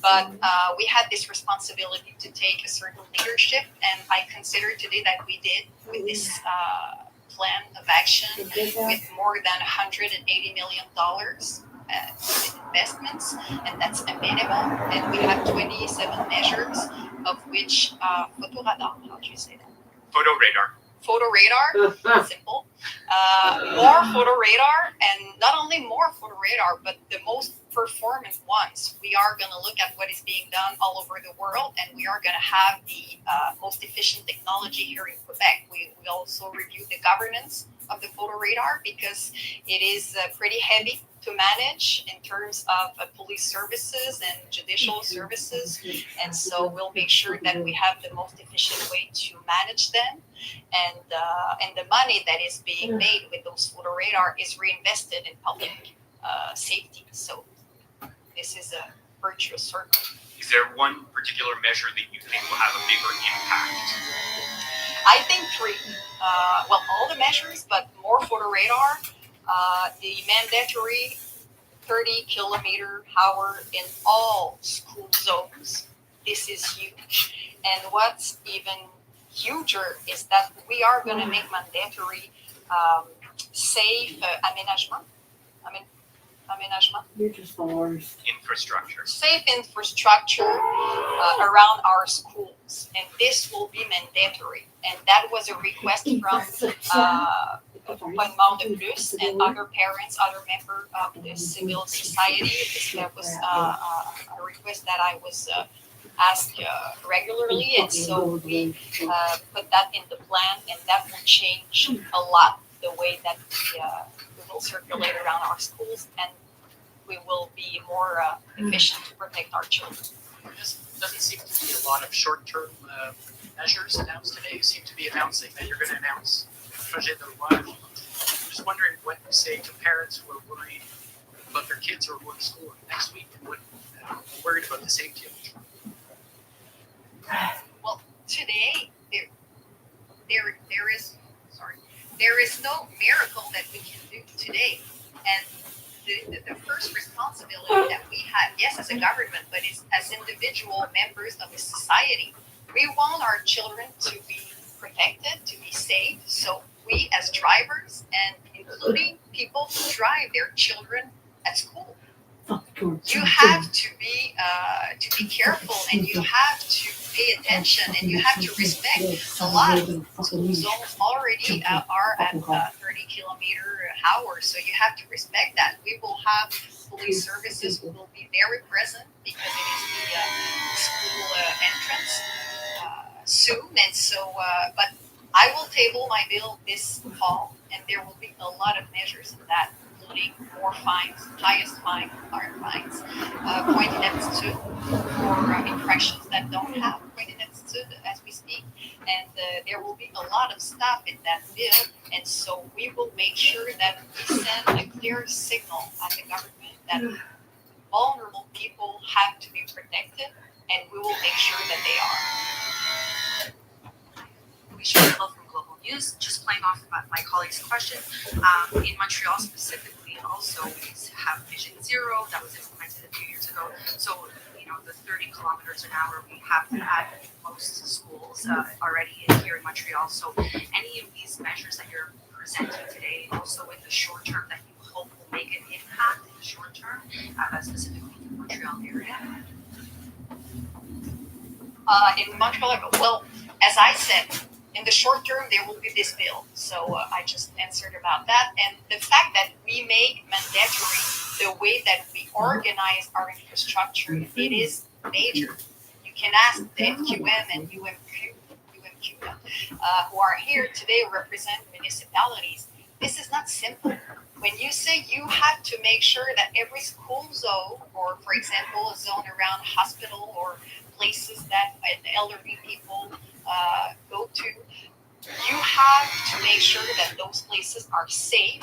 But we had this responsibility to take a certain leadership, and I consider today that we did with this plan of action with more than $180 million in investments, and that's a minimum. And we have 27 measures, of which photoradar, how do you say that? Photo radar. Photo radar, simple. More photo radar, and not only more photo radar, but the most performant ones. We are going to look at what is being done all over the world, and we are going to have the most efficient technology here in Quebec. We also review the governance of the photo radar, because it is pretty heavy to manage in terms of police services and judicial services, and so we'll make sure that we have the most efficient way to manage them, and the money that is being made with those photo radar is reinvested in public safety. So this is a virtuous circle. Is there one particular measure that you think will have a bigger impact? I think three. All the measures, but more photo radar, the mandatory 30 kilometer hour in all school zones. This is huge. And what's even huger is that we are going to make mandatory safe aménagement. You're just the worst. Infrastructure. Safe infrastructure around our schools, and this will be mandatory. And that was a request from Point Mort de Plus and other parents, other members of the civil society. That was a request that I was asked regularly, and so we put that in the plan, and that will change a lot the way that we will circulate around our schools, and we will be more efficient to protect our children. There doesn't seem to be a lot of short-term measures announced today. You seem to be announcing that you're going to announce projet de loi. I'm just wondering what you say to parents who are worried about their kids who are going to school next week and worried about the safety of the children. Well, today there is no miracle that we can do today, and the first responsibility that we have, yes, as a government, but as individual members of a society, we want our children to be protected, to be safe. So we, as drivers, and including people who drive their children at school, you have to be careful, and you have to pay attention, and you have to respect. A lot of zones already are at 30 kilometer hour, so you have to respect that. We will have police services who will be very present because it is the school entrance soon, and so but I will table my bill this fall, and there will be a lot of measures in that, including more fines. Highest fine are fines, pointed attitude for infractions that don't have pointed attitude as we speak, and there will be a lot of stuff in that bill, and so we will make sure that we send a clear signal as a government that vulnerable people have to be protected, and we will make sure that they are. Alicia Hill from Global News, just playing off my colleague's question. In Montreal specifically, also we have Vision Zero that was implemented a few years ago. So, the 30 kilometers an hour we have at most schools already here in Montreal. So, any of these measures that you're presenting today, also in the short term, that you hope will make an impact in the short term, specifically in the Montreal area? In Montreal, well, as I said, in the short term, there will be this bill. So I just answered about that. And the fact that we make mandatory the way that we organize our infrastructure, it is major. You can ask the FQM and UMQ who are here today represent municipalities. This is not simple. When you say you have to make sure that every school zone, or for example, a zone around hospital or places that elderly people go to, you have to make sure that those places are safe.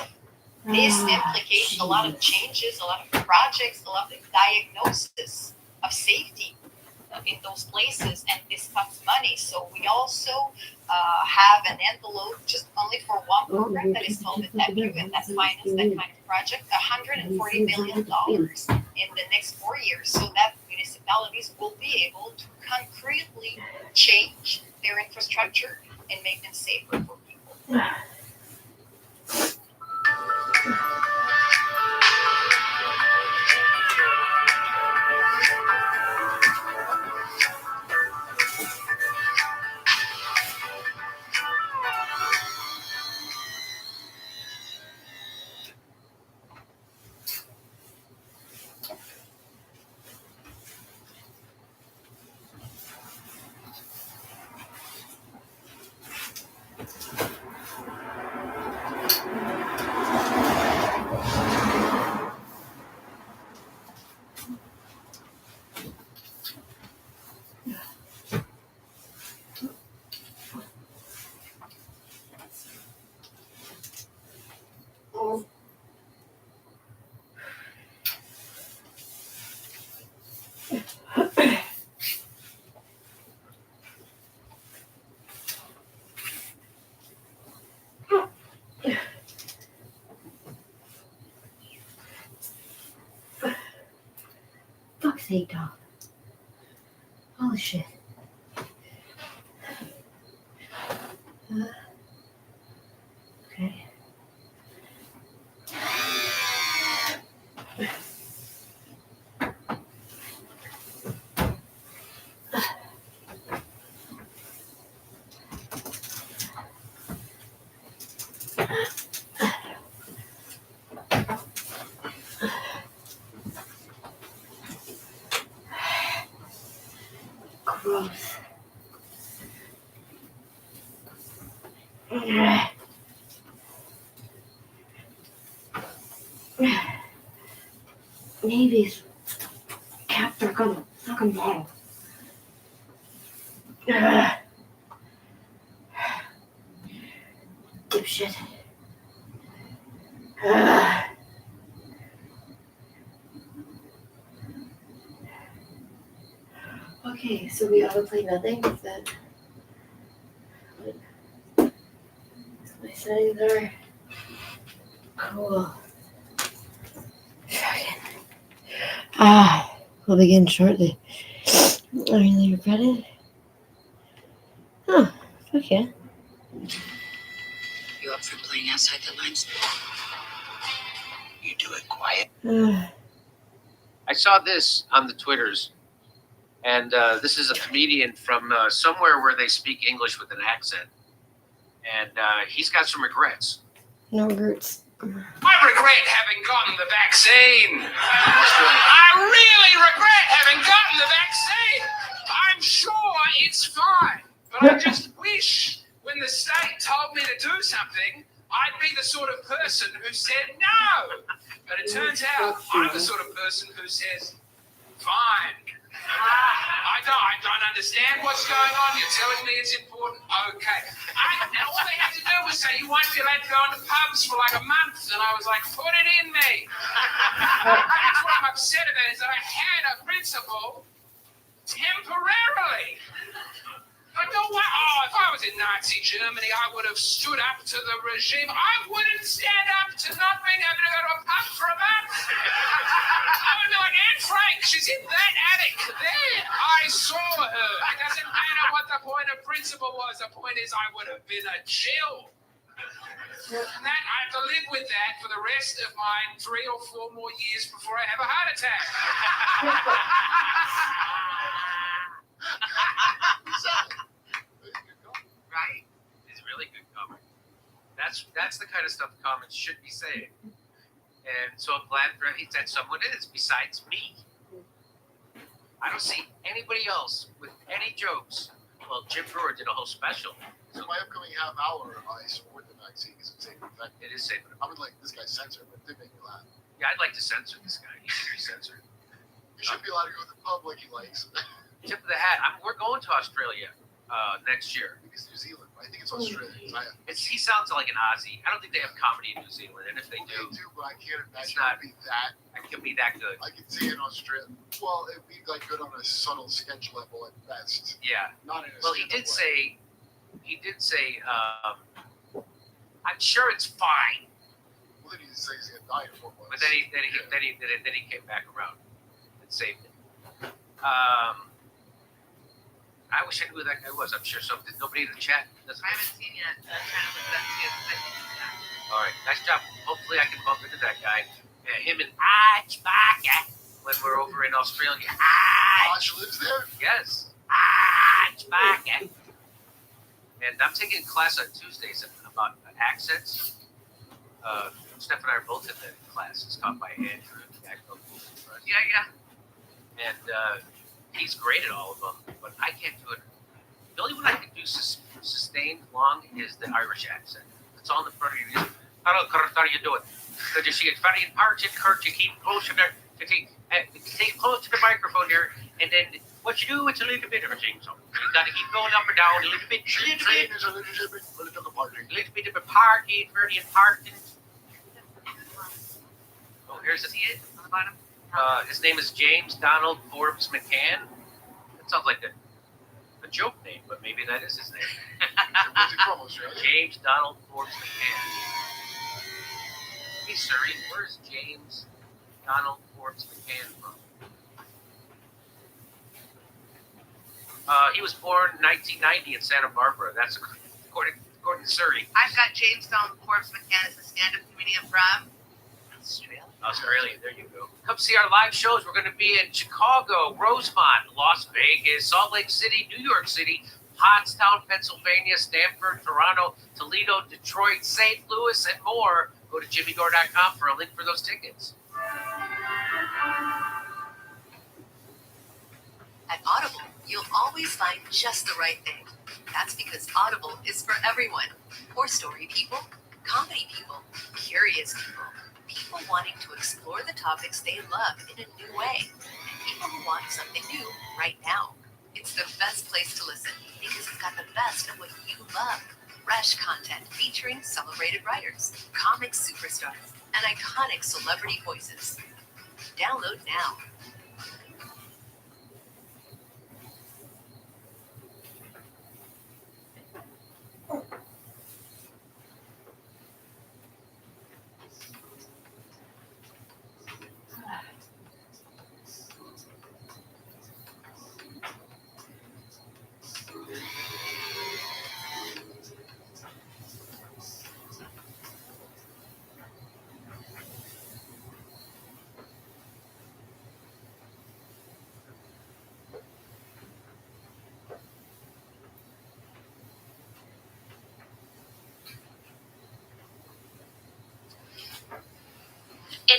This implicates a lot of changes, a lot of projects, a lot of diagnosis of safety in those places, and this costs money. So we also have an envelope just only for one program that is called the TAPU, and that's financed that kind of project, $140 million in the next 4 years, so that municipalities will be able to concretely change their infrastructure and make them safer for people. Fuck's sake, dog. Holy shit. Okay. Gross. Navy's capped are gonna fucking bottle. Dipshit. Okay, so we autoplay nothing. Is that what my settings are? Cool. We'll begin shortly. I really regret it. Huh, okay. You up for playing outside the lines? You do it quiet. I saw this on the Twitters, and this is a comedian from somewhere where they speak English with an accent, and he's got some regrets. No regrets. I regret having gotten the vaccine. I really regret having gotten the vaccine. I'm sure it's fine, but I just wish when the state told me to do something, I'd be the sort of person who said no. But it turns out I'm the sort of person who says, fine. I don't understand what's going on. You're telling me it's important. Okay. And all they had to do was say, you won't be allowed to go into pubs for like a month. And I was like, put it in me. That's what I'm upset about is that I had a principle temporarily. I don't want, if I was in Nazi Germany, I would have stood up to the regime. I wouldn't stand up to not being able to go to a pub for a month. I would be like, Anne Frank, she's in that attic there. I saw her. It doesn't matter what the point of principle was. The point is I would have been a chill. And that, I have to live with that for the rest of my 3 or 4 more years before I have a heart attack. Right? It's really good comic. That's the kind of stuff comics should be saying. And so I'm glad that someone is besides me. I don't see anybody else with any jokes. Well, Jim Brewer did a whole special. So my upcoming half hour, I support the vaccine because it's safe and effective. It is safe. I would like this guy censored, but it did make me laugh. Yeah, I'd like to censor this guy. He should be censored. He shouldn't be allowed to go to the pub like he likes. Tip of the hat. We're going to Australia next year. I think it's New Zealand. I think it's Australia. He sounds like an Aussie. I don't think they have comedy in New Zealand, and if they do, but I can't imagine not- it would be that. it can be that good. I could see in Australia. Well, it'd be like good on a subtle sketch level at best. Yeah. Not in a Well, he stand-up did say, I'm sure it's fine. Well, then he says he's gonna die in 4 months. But then he came back around and saved it. I wish I knew who that guy was. I'm sure nobody in the chat doesn't. I haven't seen yet. Trying to look that too. All right, nice job. Hopefully, I can bump into that guy. Him and Chewbacca when we're over in Australia. Josh lives there? Yes. Chewbacca. And I'm taking a class on Tuesdays about accents. Steph and I are both in the class. It's taught by Andrew. Yeah. And he's great at all of them, but I can't do it. The only one I can do sustained long is the Irish accent. It's all in the front of you. Hello, Kurt, how are you doing? Good to see you. It's very important, Kurt, you keep close to take close to the microphone here, and then what you do, it's a little bit of a thing. So you got to keep going up and down a little bit. A little bit of a party. It's very important. Oh, here's the on the bottom. His name is James Donald Forbes McCann. That sounds like a joke name, but maybe that is his name. James Donald Forbes McCann. Hey, Surrey, where's James Donald Forbes McCann from? He was born in 1990 in Santa Barbara. That's according to Surrey. I've got James Donald Forbes McCann as a stand-up comedian from Australia, there you go. Come see our live shows. We're going to be in Chicago, Rosemont, Las Vegas, Salt Lake City, New York City, Pottstown, Pennsylvania, Stamford, Toronto, Toledo, Detroit, St. Louis, and more. Go to jimmygore.com for a link for those tickets. At Audible, you'll always find just the right thing. That's because Audible is for everyone. For story people, comedy people, curious people, people wanting to explore the topics they love in a new way, and people who want something new right now. It's the best place to listen because it's got the best of what you love. Fresh content featuring celebrated writers, comic superstars, and iconic celebrity voices. Download now.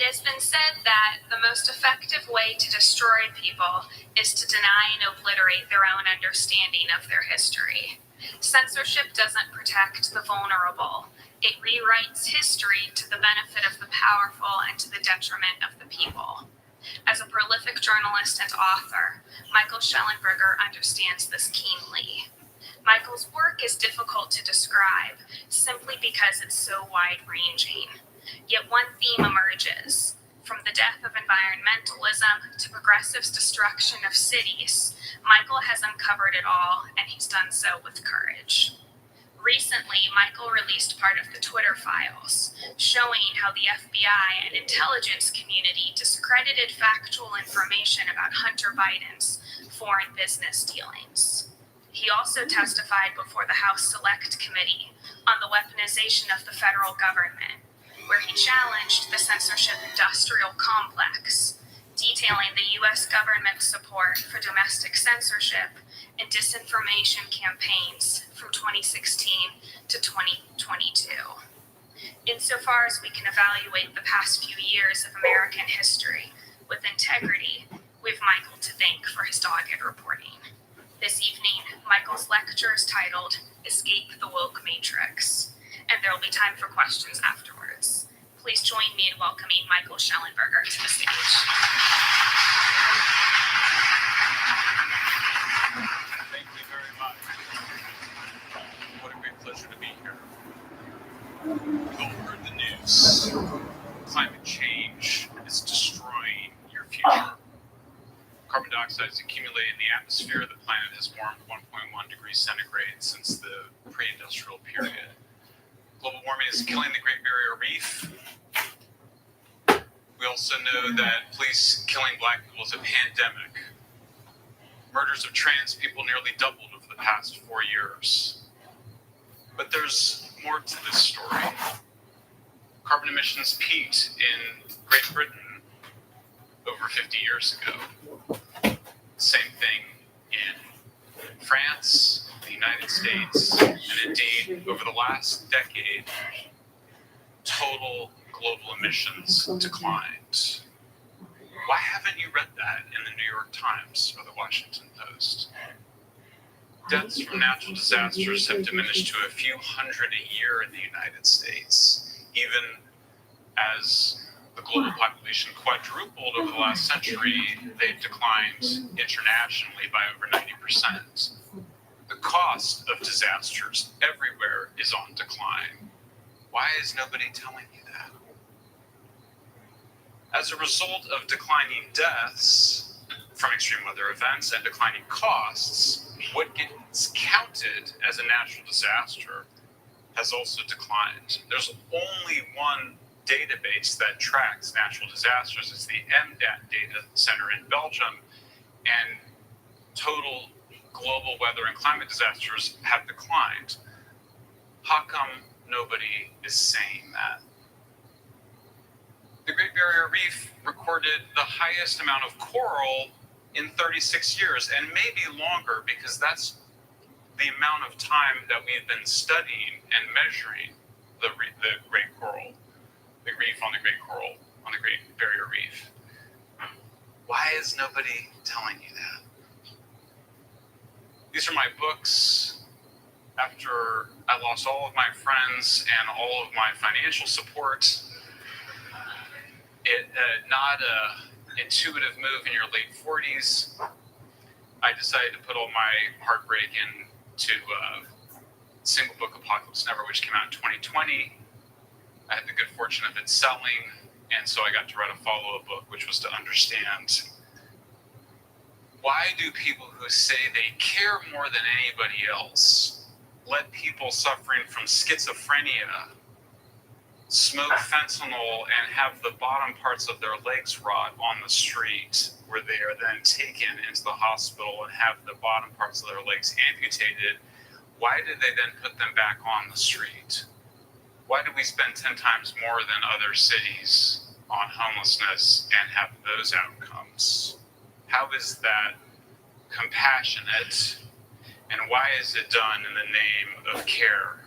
has been said that the most effective way to destroy people is to deny and obliterate their own understanding of their history. Censorship doesn't protect the vulnerable. It rewrites history to the benefit of the powerful and to the detriment of the people. As a prolific journalist and author, Michael Schellenberger understands this keenly. Michael's work is difficult to describe simply because it's so wide-ranging. Yet one theme emerges. From the death of environmentalism to progressive's destruction of cities, Michael has uncovered it all, and he's done so with courage. Recently, Michael released part of the Twitter files, showing how the FBI and intelligence community discredited factual information about Hunter Biden's foreign business dealings. He also testified before the House Select Committee on the weaponization of the federal government, where he challenged the censorship industrial complex, detailing the U.S. government's support for domestic censorship and disinformation campaigns from 2016 to 2022. Insofar as we can evaluate the past few years of American history with integrity, we have Michael to thank for his dogged reporting. This evening, Michael's lecture is titled Escape the Woke Matrix, and there will be time for questions afterwards. Please join me in welcoming Michael Schellenberger to the stage. Thank you very much. What a great pleasure to be here. You've all heard the news. Climate change is destroying your future. Carbon dioxide is accumulating in the atmosphere. The planet has warmed 1.1 degrees centigrade since the pre-industrial period. Global warming is killing the Great Barrier Reef. We also know that police killing black people is a pandemic. Murders of trans people nearly doubled over the past 4 years. But there's more to this story. Carbon emissions peaked in Great Britain over 50 years ago. Same thing in France, the United States, and indeed, over the last decade, total global emissions declined. Why haven't you read that in the New York Times or the Washington Post? Deaths from natural disasters have diminished to a few hundred a year in the United States, even as the global population quadrupled over the last century. They've declined internationally by over 90%. The cost of disasters everywhere is on decline. Why is nobody telling you that? As a result of declining deaths from extreme weather events and declining costs, what gets counted as a natural disaster has also declined. There's only one database that tracks natural disasters. It's the MDAT data center in Belgium, and total global weather and climate disasters have declined. How come nobody is saying that? The Great Barrier Reef recorded the highest amount of coral in 36 years, and maybe longer, because that's the amount of time that we've been studying and measuring the Great Coral. The reef on the Great Coral, on the Great Barrier Reef. Why is nobody telling you that? These are my books. After I lost all of my friends and all of my financial support, not an intuitive move in your late 40s, I decided to put all my heartbreak into Single Book Apocalypse Never, which came out in 2020. I had the good fortune of it selling, and so I got to write a follow-up book, which was to understand, why do people who say they care more than anybody else let people suffering from schizophrenia smoke fentanyl and have the bottom parts of their legs rot on the street, where they are then taken into the hospital and have the bottom parts of their legs amputated? Why did they then put them back on the street? Why do we spend 10 times more than other cities on homelessness and have those outcomes? How is that compassionate, and why is it done in the name of care?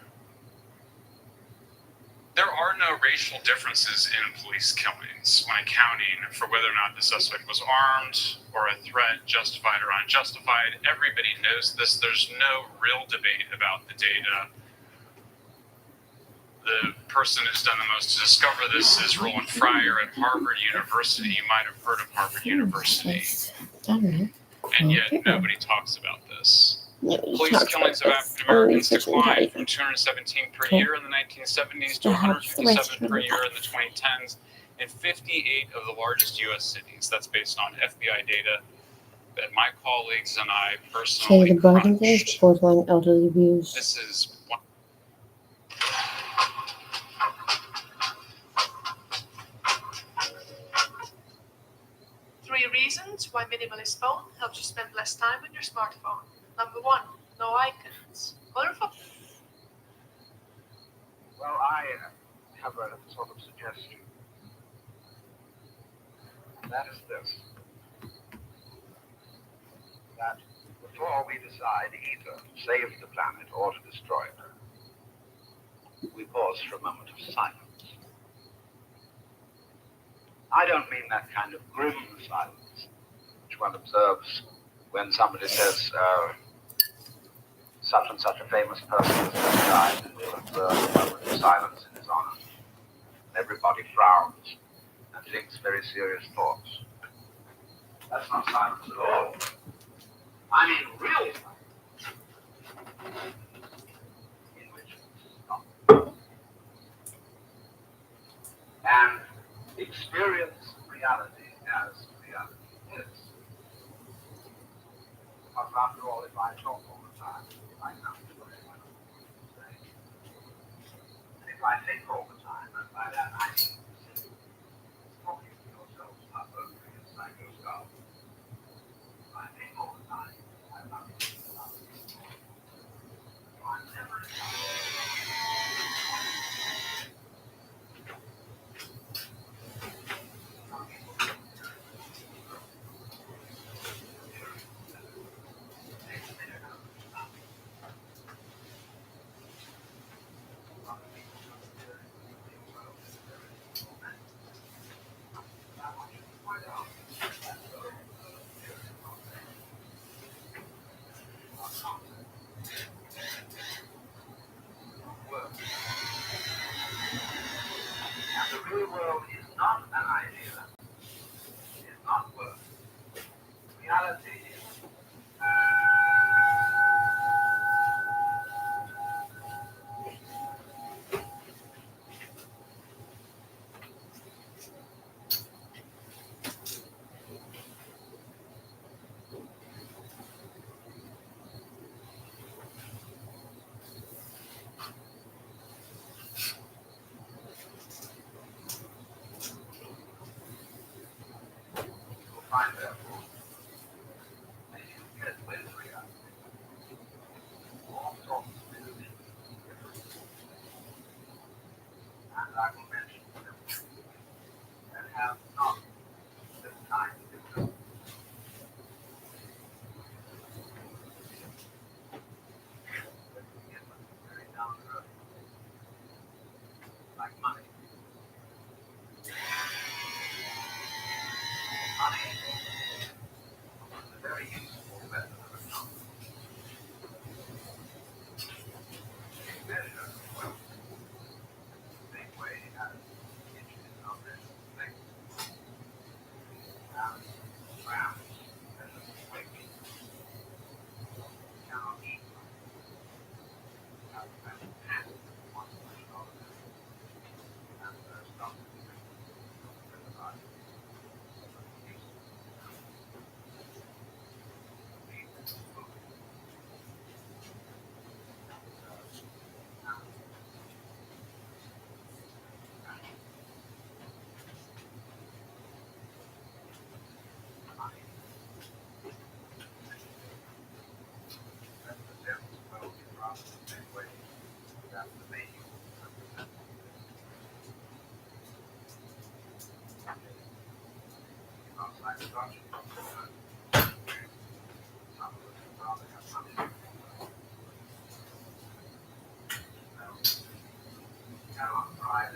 There are no racial differences in police killings when accounting for whether or not the suspect was armed or a threat justified or unjustified. Everybody knows this. There's no real debate about the data. The person who's done the most to discover this is Roland Fryer at Harvard University. You might have heard of Harvard University. And yet nobody talks about this. Police killings of African Americans declined from 217 per year in the 1970s to 157 per year in the 2010s in 58 of the largest U.S. cities. That's based on FBI data that my colleagues and I personally crunched. Borderline elderly abuse. This is one. Three reasons why Minimalist Phone helps you spend less time with your smartphone. Number one, no icons. Well, I have a sort of suggestion. That is this. That before we decide either to save the planet or to destroy it, we pause for a moment of silence. I don't mean that kind of grim silence which one observes when somebody says, such and such a famous person has just died, and we'll observe a moment of silence in his honor. Everybody frowns and thinks very serious thoughts. That's not silence at all. I mean real silence. In which we stop. And experience reality as reality is. Because after all, if I talk all the time, I can't do what I want to say. And if I think all the time, and by that I mean talking to yourself not only as psycho-self. If I think all the time, I'm not thinking about it. I'm never the real world is not an idea. It is not work. Reality is. Find therefore that you get with reality all sorts of illusions. And I will mention them that have not this kind of illusion. Very down to earth. Like money. Money is a very useful method of accounting. It measures wealth the same way as inches are measured length. And grams measure weight. You cannot eat money without spending half of $1 million. And there's nothing to criticize. Cannot drive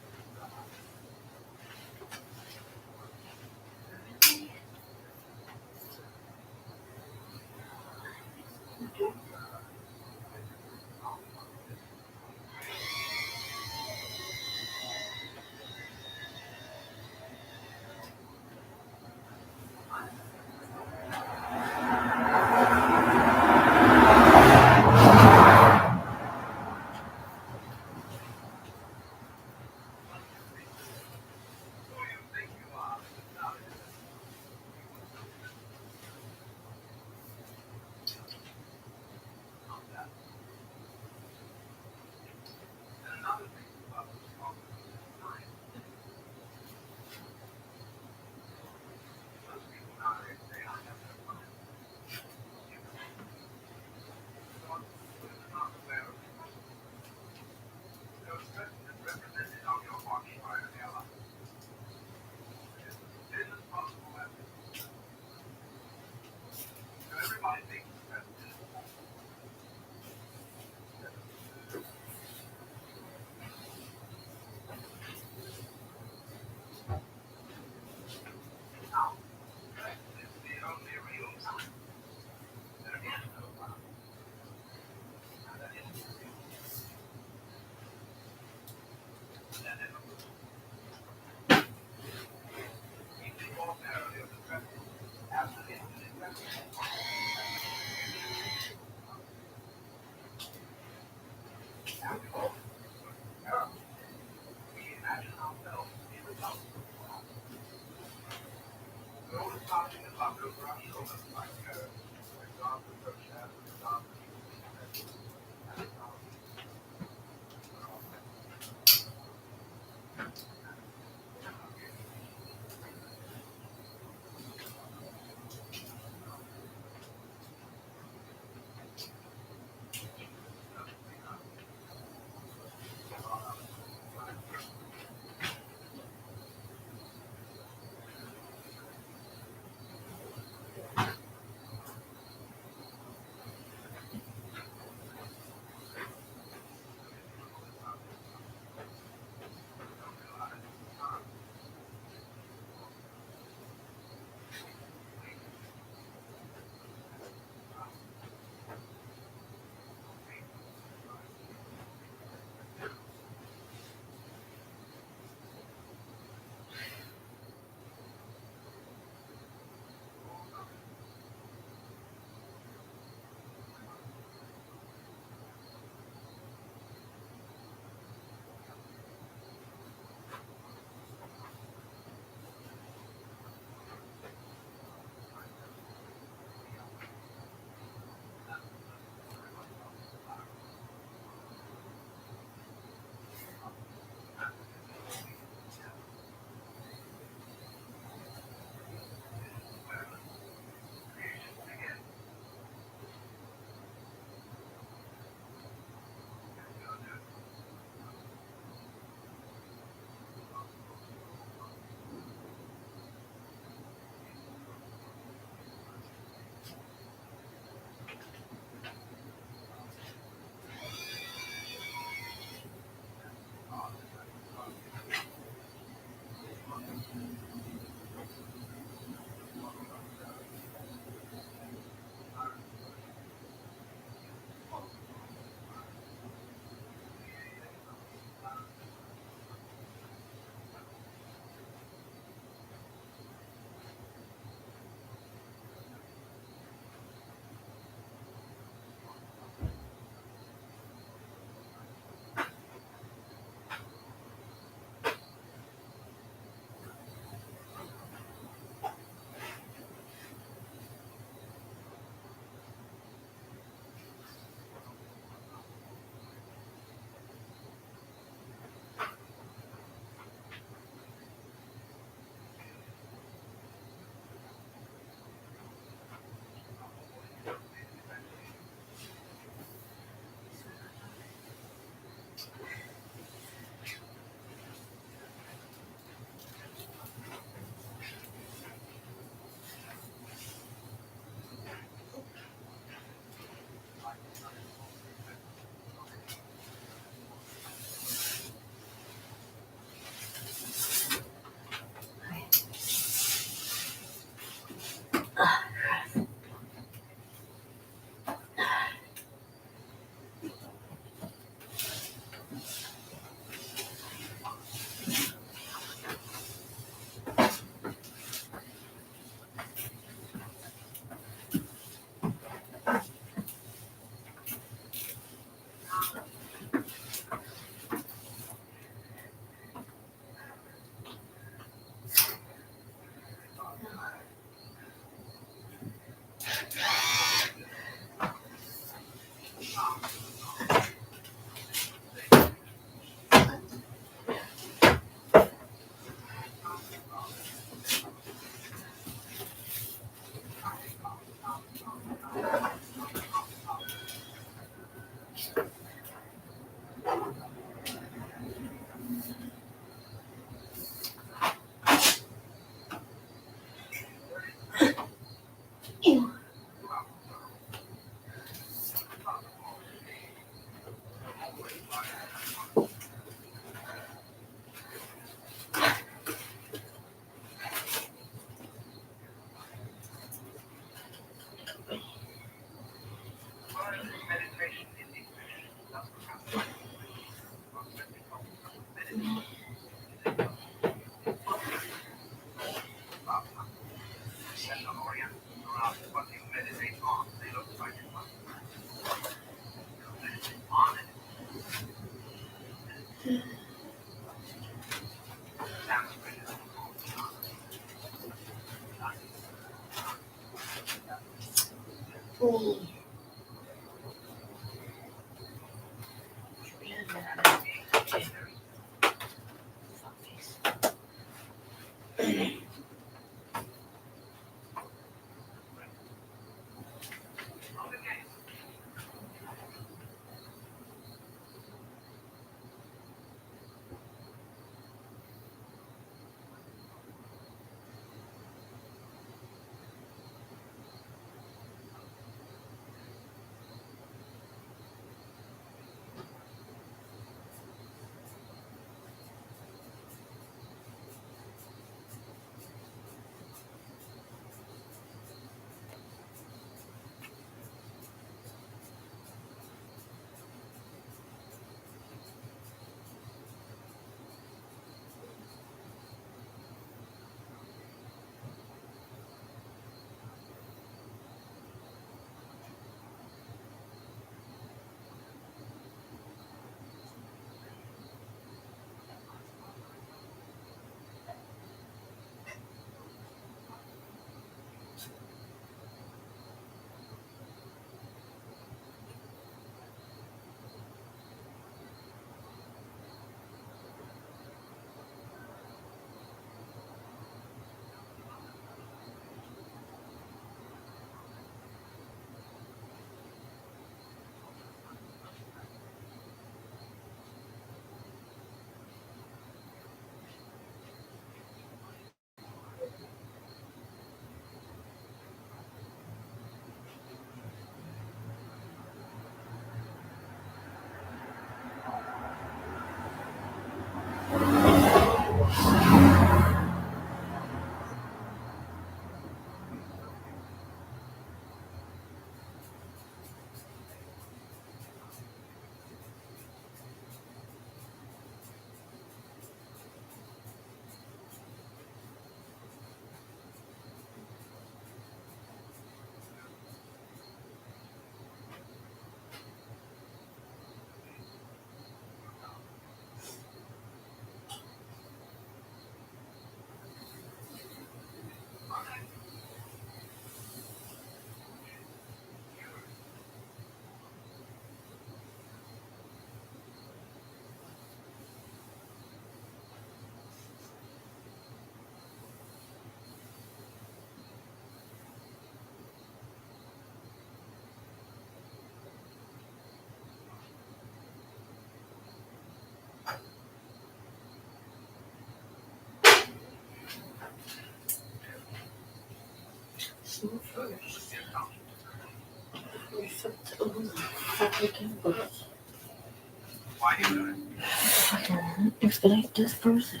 Why do you Disconnect this person.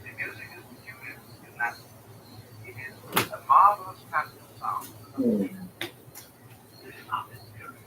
The music is beautiful in that it is a marvelous pattern of sound. It's not beautiful.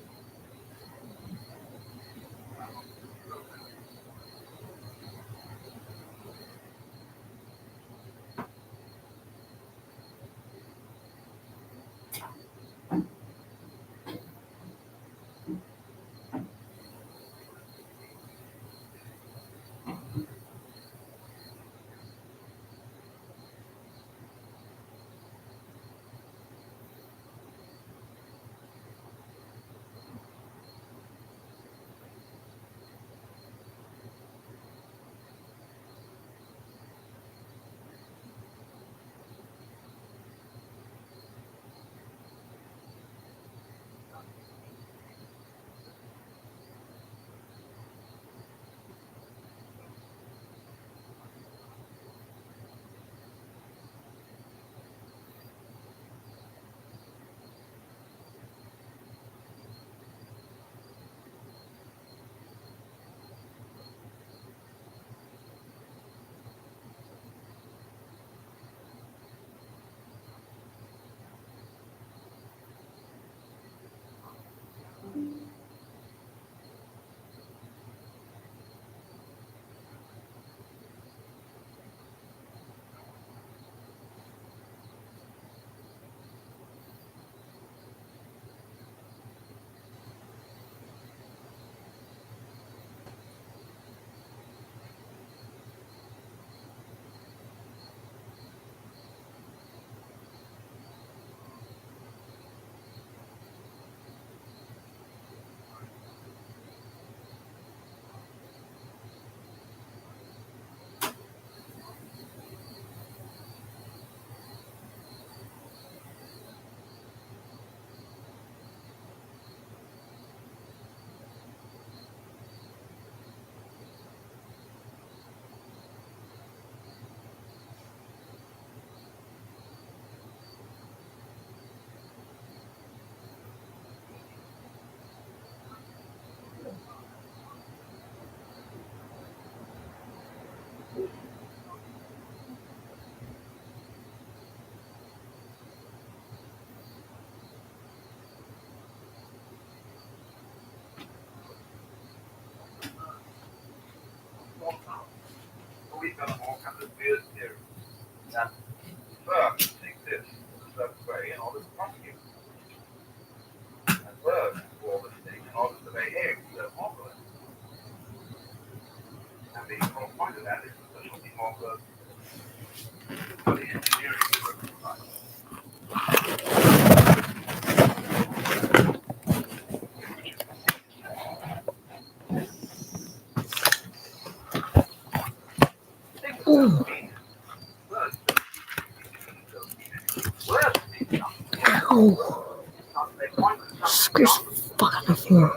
the field theory. That birds exist in a certain way in order to propagate. And birds do all this thing in order to lay eggs that are morpholess. And the whole point of that is that there shall be more birds. So the engineering works right. Oh. Ow. Squish the fuck on the floor.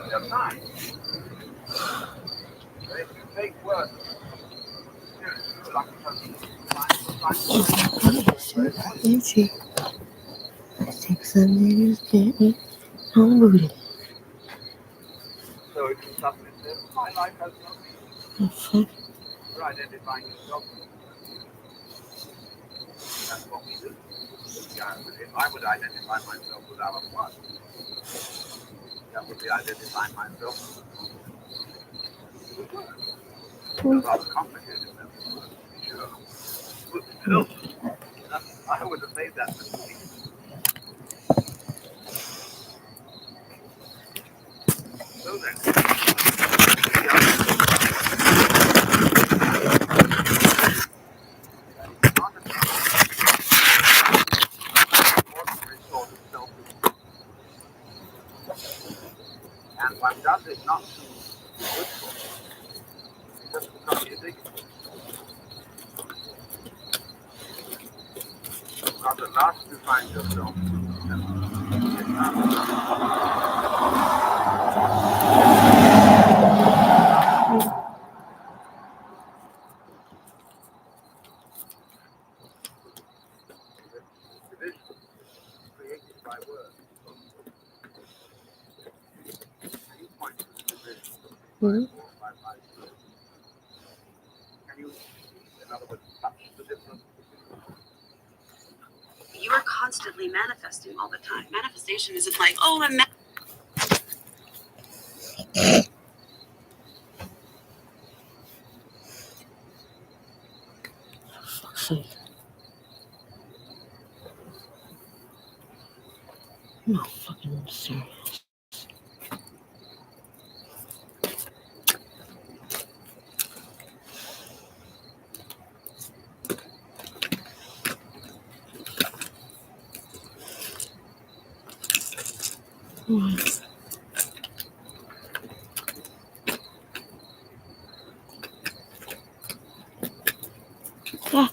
Itchy. I think something is getting hungry. So it can suddenly say, my life has no meaning. The fuck? You're identifying yourself. That's what we do. Yeah, if I would identify myself with Alan Watts, that would be identifying myself with words. It's rather complicated than sure. But still, I would have made that mistake. So then, and one does it not to be good for it, just because you think it. Because at last you find yourself division created by words. And you point to the division by words. Can you, in other words, touch the difference? You are constantly manifesting all the time. Manifestation isn't like, oh, I'm Fuck's sake. I'm not fucking serious. What? Ah.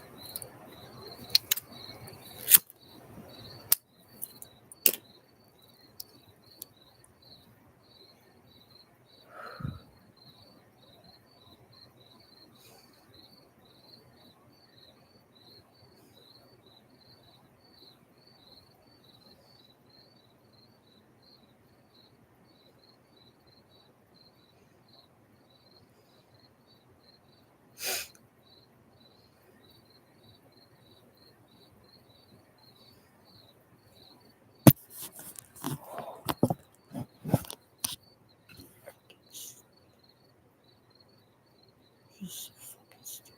Just so fucking stupid.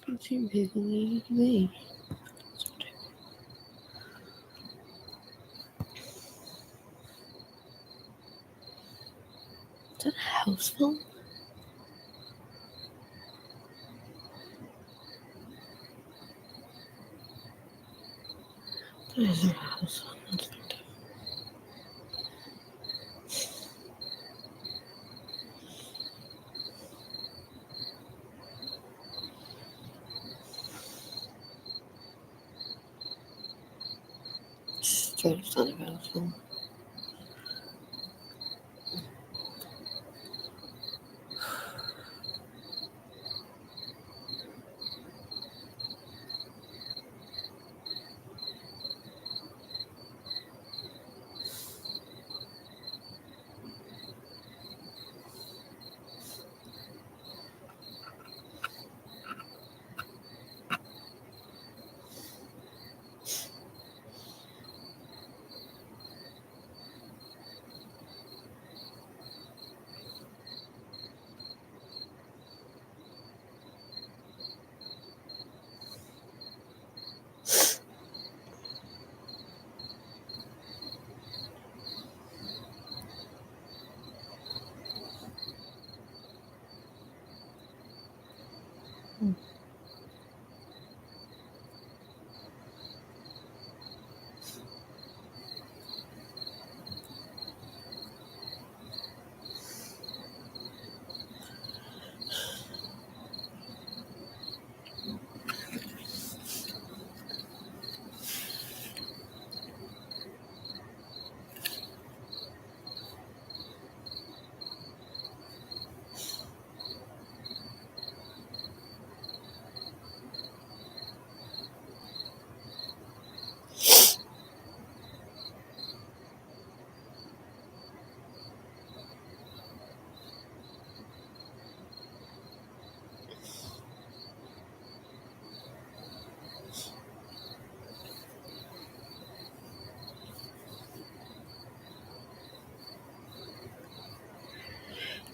Don't seem bigger than me. Is that a house phone? Is there a house on this? Straight up sound of a house.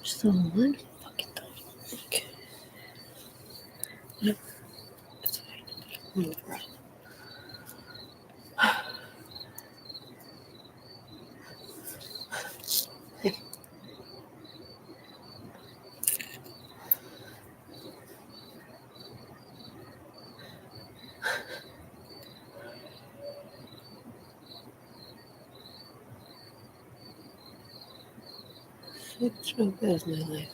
So one fucking time. Okay. Yep. It's fine. Move around. Hey. It's so good as my life.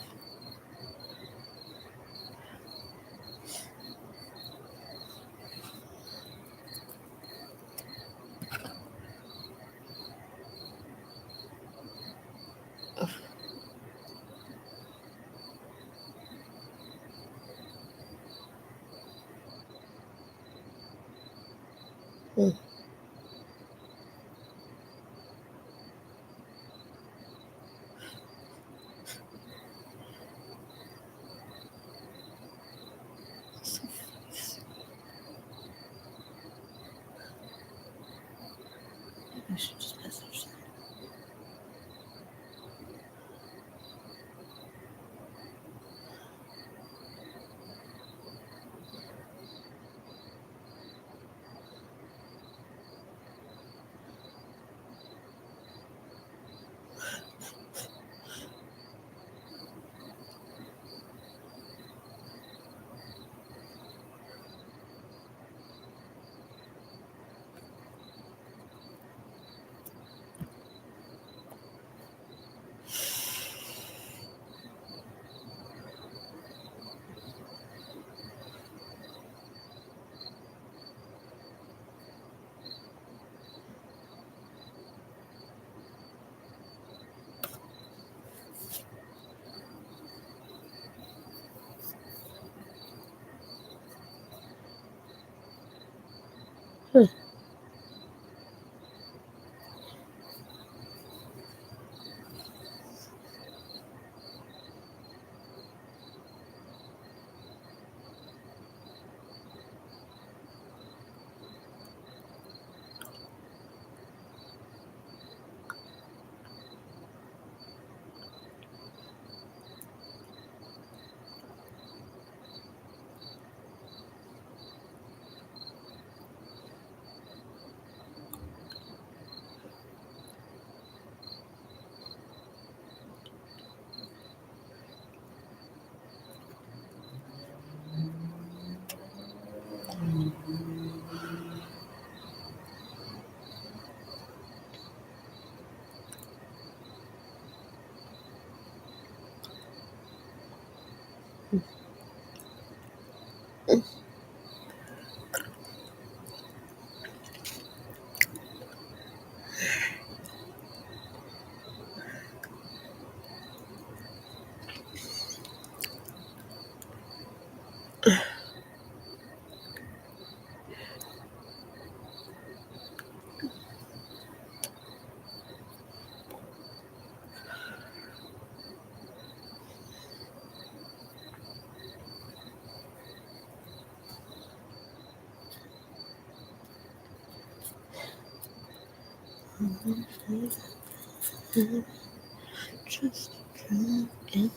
Just drunk and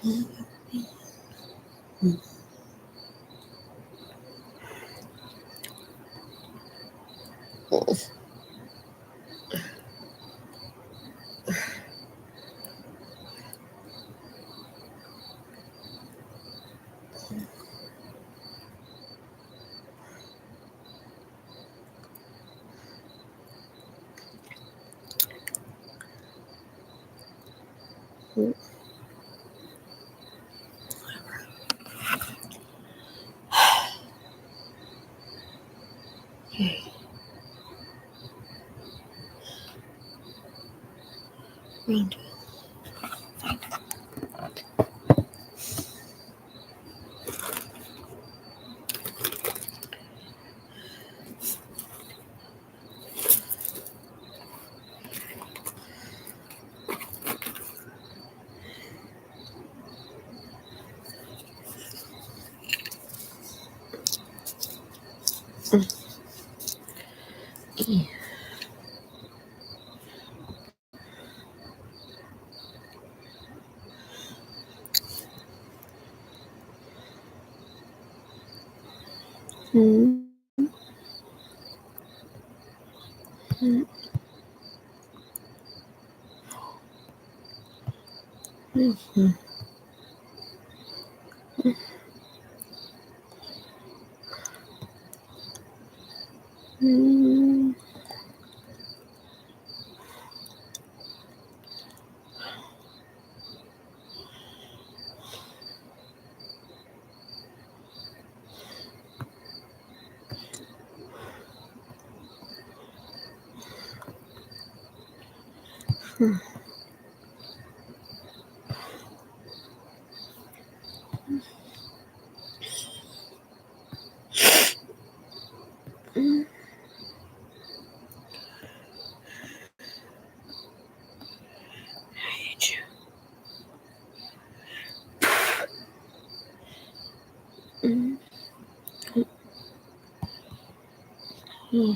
never be. Okay. Round two. Yeah.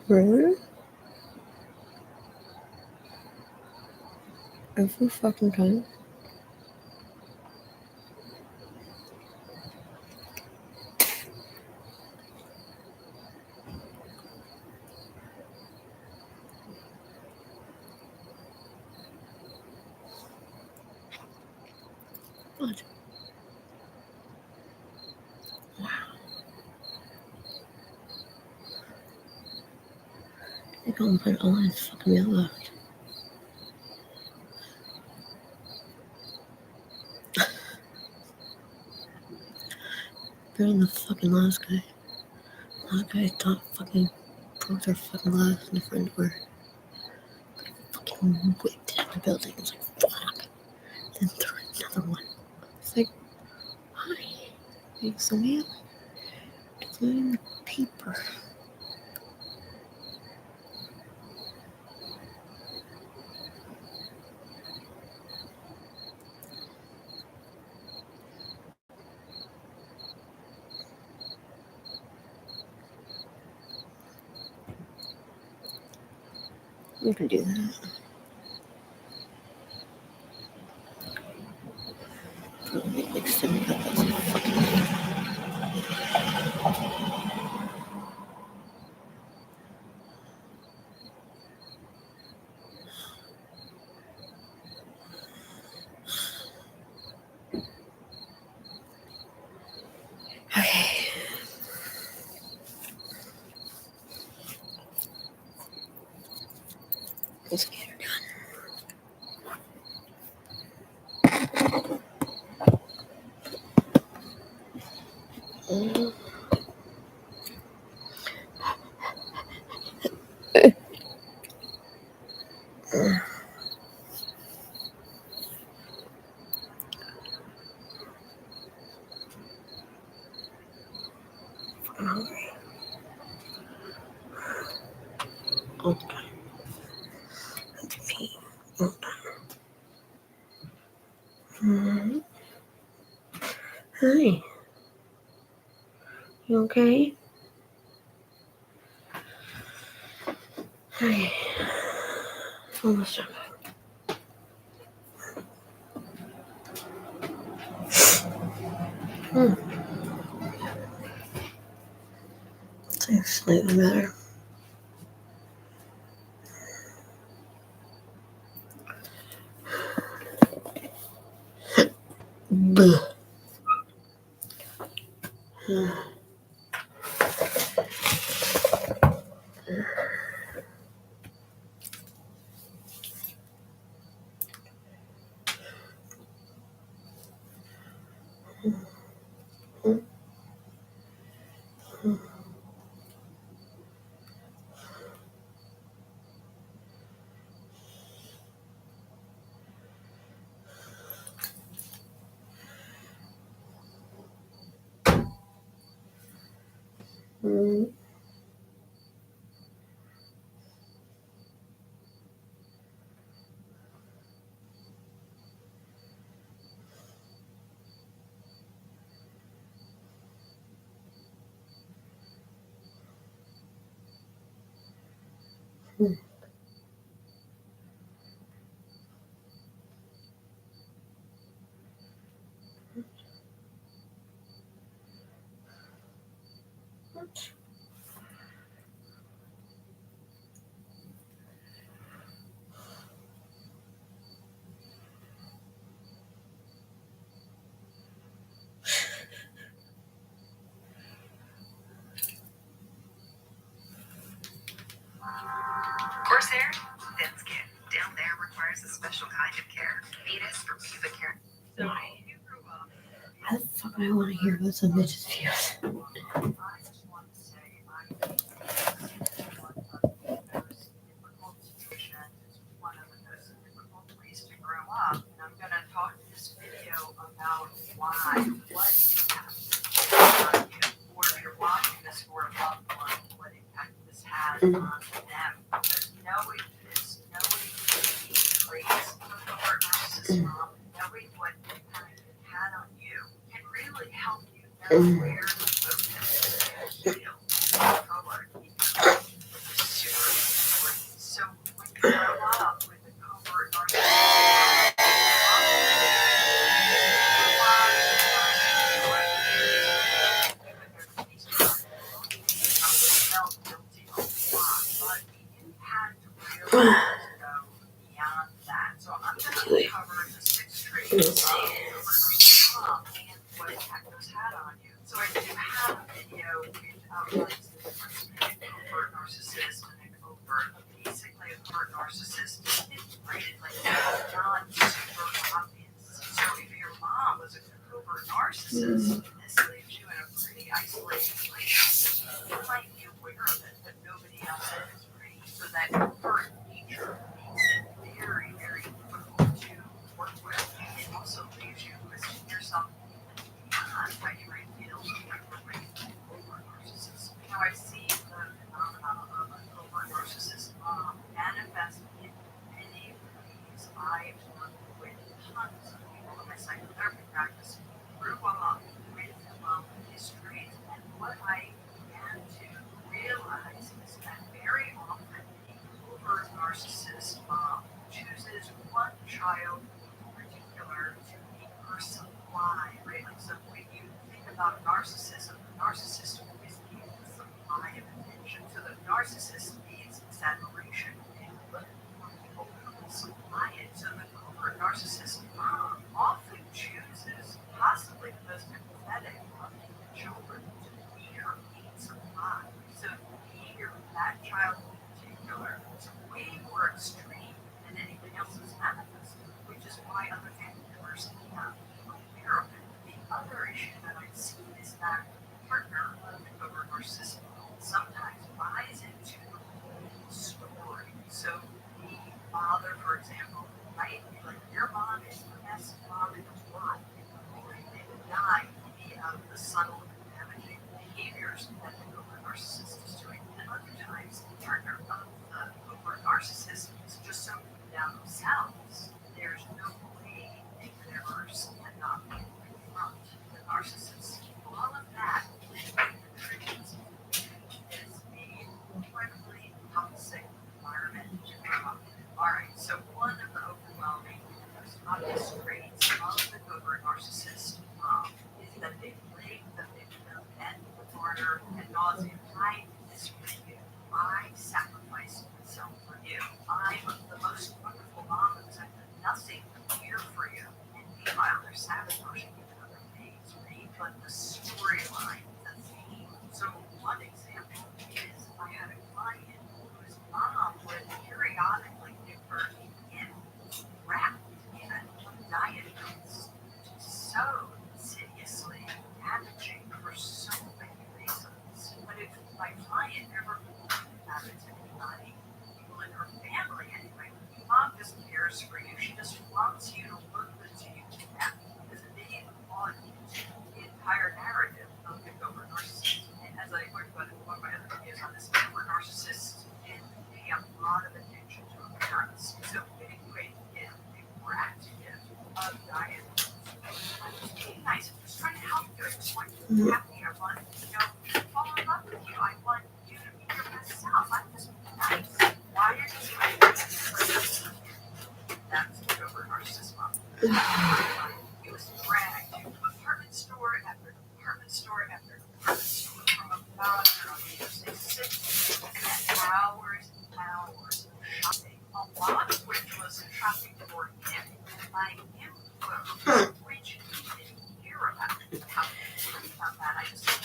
Really? Every fucking time. What? They're gonna put all his fucking mail left. Better than the fucking last guy. Last guy thought fucking broke their fucking glass in the front door. Fucking whipped it out of the building. It's like, fuck. Then threw another one. It's like, why? Being so mad. Including the paper. You can do that. Next time we got those fucking. Okay. Let's get her done. Fucking hungry. All the time. I have to pee. All the time. Hi. You okay? Hi. Almost done. It's slightly better. Bleh. Corsair, thin skin. Down there requires a special kind of care. Venus for pubic hair. Why? How the fuck do I want to hear about some bitch's views? On them, because knowing this, knowing the traits of the narcissist mom, knowing what impact it had on you, can really help you know where the focus is healed forward. It's super important. So when you grow up with a covert narcissist, beyond that. So I'm going to cover the 6 traits of and what impact those had on you. So I do have a video which outlines the difference between a covert narcissist and a covert. Basically, a covert narcissist is rated like not super obvious. So if your mom was a covert narcissist, this leaves you in a pretty isolated place. You might be aware of it, but nobody else is. So that covert nature makes it very, very difficult to work with. It also leaves you questioning yourself beyond how you might feel like related to a covert narcissist. Now I see the phenomenon of a covert narcissist manifest in many ways. I've worked with tons of people in my psychotherapy practice who grew up with history, and what I began to realize is that very often covert narcissist child in particular to be her supply, right? Like, so when you think about narcissism, the narcissist always needs the supply of attention. So the narcissist needs admiration and look for people who will supply it. So the covert narcissist mom often chooses possibly the most empathetic of the children to be her main supply. So the behavior of that child in particular is way more extreme than anything else is manifested, which is why other family members can't be aware of it. The other issue that I've seen is that the partner of the covert narcissist sometimes buys into the whole story. So the father, for example, right? Like, your mom is the best mom in the world. They would die of the subtle and damaging behaviors that the covert narcissist is doing. And other times, the partner of the covert narcissist is just so down themselves, there's no way they could ever stand up and confront the narcissist. All of that contributes is an incredibly toxic environment to grow up in. All right, so one of the overwhelming and most obvious traits of the covert narcissist is that they blame the victim and the martyr ad nauseum. I did this for you. I sacrificed myself for you. I'm the most wonderful mom who's done nothing here for you. And meanwhile, they're sabotaging you in other ways, right? But the storyline, the theme. So one example is I had a client whose mom would periodically give her in wrapped in a diet pills, which is so insidiously damaging for so many reasons. But if my client ever complained about it to anybody, people in her family anyway, mom just cares for you. She just wants you to look good to you. Because they bought into the entire narrative of the covert narcissist. And as I worked about in one of my other videos on this, covert narcissists and pay a lot of attention to appearance. So getting great gift, a brat gift of diet. I'm just being nice. I'm just trying to help you. I just want you to be happy. I want fall in love with you. I want you to be your best self. I'm just being nice. Why are you doing this? That's the covert narcissist mom. He was dragged to department store after department store after department store from about, say 6 and hours and hours of shopping. A lot of which was shopping for him and buying him clothes, which he didn't hear about. How did he hear about that? I just spent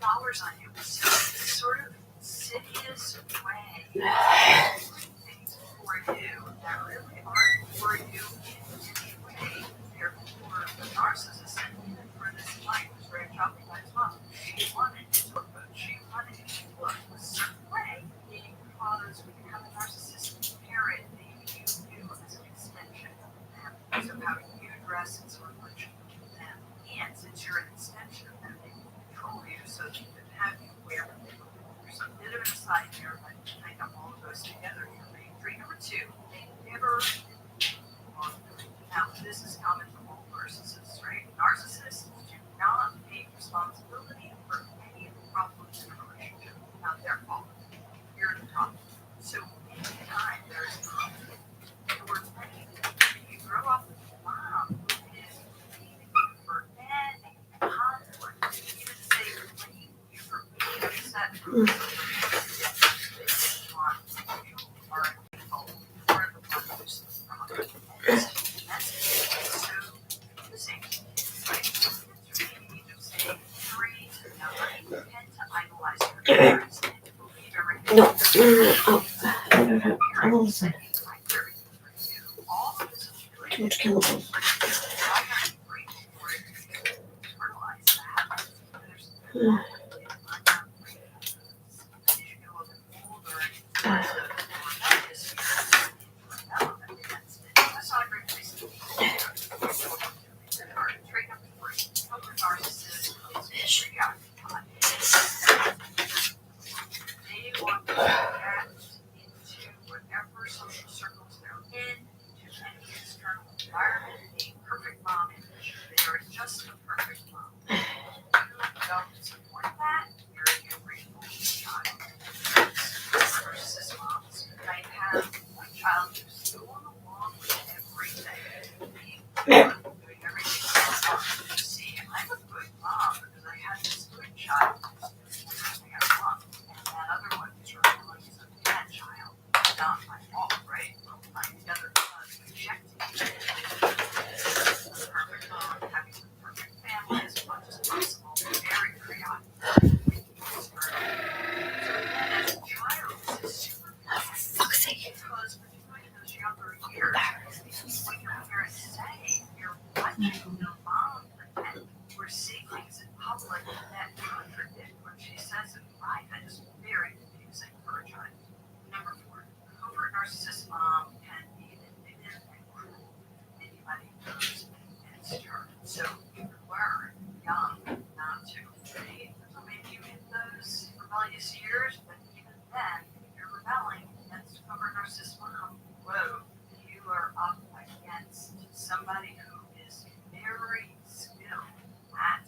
$100 on you. So it's sort of insidious way of doing things for you that really aren't for you in any way. They're for the narcissist, and even for this client who's very shopping by his mom. She wanted to look good. She wanted to look a certain way because when you have a narcissistic parent, they use you as an extension of them. So how you dress is a reflection of them. And since you're an extension of them, they can control you so they can have you wear what they look like. There's a bit of an aside here, but I think all of those together here. Trait number 2, they never now, this is common to all narcissists, right? Narcissists do not take responsibility for any of the problems in a relationship. Not their fault. You're the problem. So anytime there's conflict, or you grow up with a mom who is blaming you for any conflict, even say blaming you for being upset for something they didn't want, you are at fault. You're the one who's the problem. That's so confusing. Right? Kids from the age of, say, 3 to 9 tend to idolize their parents and to believe everything I will listen. all of this is really Too much chemical. They want to get into whatever social circles they're in, to any external environment, a perfect mom image. They are just a perfect mom. If you don't support that, you're a ungrateful child. Narcissist moms might have one child who's going along with everything. doing everything else. See, I'm a good mom because I had this good child who's everything I want, and that other one is really like a bad child. It's not my fault, right? Well, I'm together rejecting the perfect mom, having the perfect family as much as possible, very chaotic. So then as a child, this is super fuck's sake. Because particularly in those younger years, what your parents say, you're watching your mom pretend or see things in public that contradict what she says in private is very confusing for a child. Number 4, covert narcissist mom can be indignant and cruel. Anybody goes against her. So you learn young not to. Right? So maybe you hit those rebellious years, but even then, if you're rebelling against covert narcissist mom, whoa, you are up against somebody who is very skilled at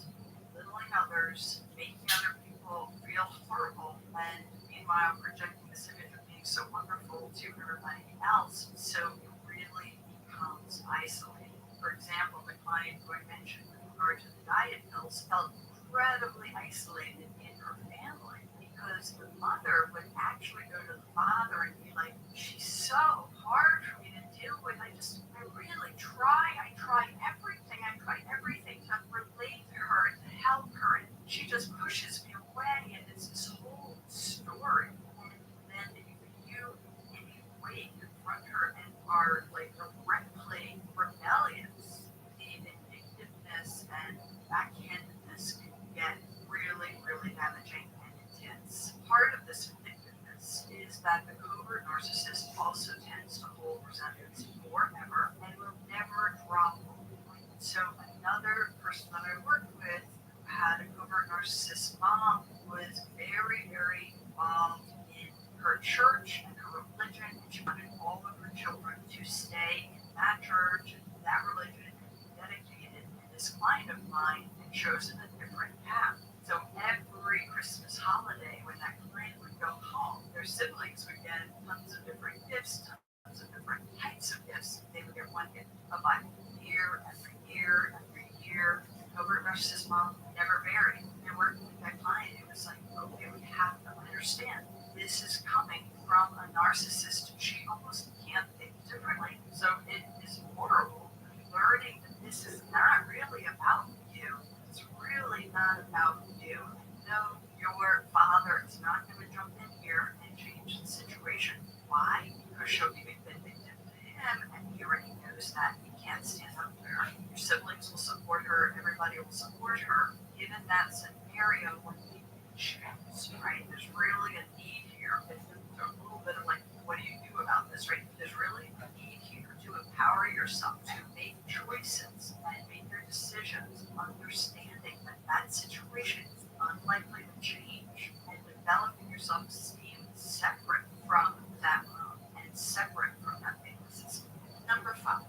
belittling others, making other people feel horrible, and meanwhile projecting this image of being so wonderful to everybody else. So it really becomes isolating. For example, the client who I mentioned with regard to the diet pills felt incredibly isolated in her family because the mother would actually go to the father and be like, she's so hard for me to deal with. I really try. I try everything to relate to her and to help her. And she just pushes me away. And it's this whole story. And then if you in any way confront her and are like directly rebellious, the vindictiveness and backhandedness can get really, really damaging and intense. Part of this vindictiveness is that the covert narcissist also tends to hold resentments forever and will never drop the point. So another person that I worked with who had a covert narcissist mom was very, very involved in her church and her religion, and she wanted all of her children to stay in that church and that religion and be dedicated. And this client of mine had chosen a different path. So every Christmas holiday, when that client would go home, their siblings would get tons of different gifts, tons of different types of gifts. They would get one gift, a Bible, year after year after year. Covert narcissist mom never married. And working with that client, it was like, okay, we have to understand this is coming from a narcissist. She almost can't think differently. So it is horrible learning that this is not really about you. It's really not about you. No, your father is not going to jump in here and change the situation. Why? Because she'll be vindictive to him, and he already knows that. He can't stand up there. Your siblings will support her. Everybody will support her. Given that scenario, when you choose, right? There's really a need here. It's a little bit of like, what do you do about this, right? There's really a need here to empower yourself to make choices and make your decisions, understanding that that situation is unlikely to change, and developing your self-esteem separate from that mom and separate from that family system. Number 5,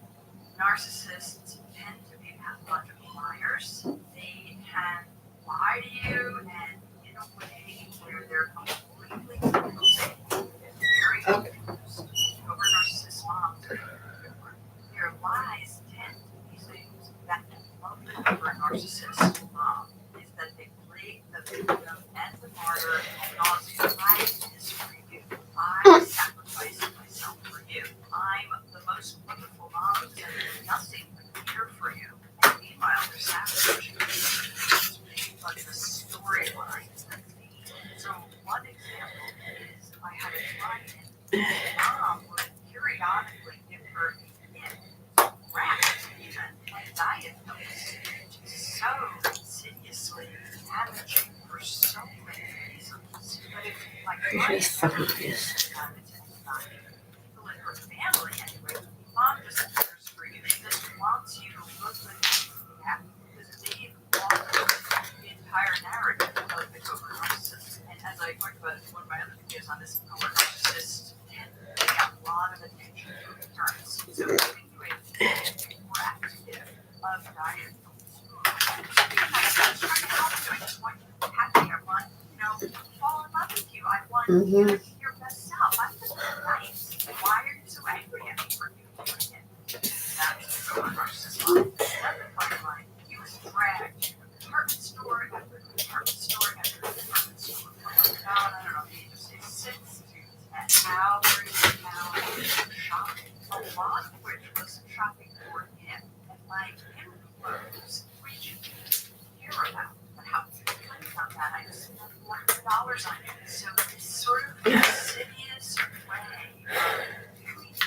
narcissists tend to be pathological liars. They can lie to you and in a way where they're completely confusing and very confused. Over narcissist moms are different. Their lies tend to be things that love the over narcissist mom is that they play the victim and the martyr and nauseum. I did this for you. I sacrificed myself for you. I'm the most wonderful mom and nothing but here for you. And meanwhile, they're sabotaging you. But the storyline is that so one example is I had a client and mom would periodically give her rats even and diet pills, which is so insidiously damaging for so many reasons. But if my client people in her family anyway, mom just cares for you. She just wants you to look good and be happy because they've altered the entire narrative of the covert narcissist. And as I talked about in one of my other videos on this, covert narcissists tend to pay a lot of attention to appearance. So giving you a correct gift of diet pills. I just trying to help you. I just want you to be happy. I want, fall in love with you. I want you to be your best self. I'm just nice. Why are you so angry at me for doing it? That lot of which was shopping for him and buying him clothes, which you hear about. But how about that? I just spent $400 on it. So this sort of insidious way of doing things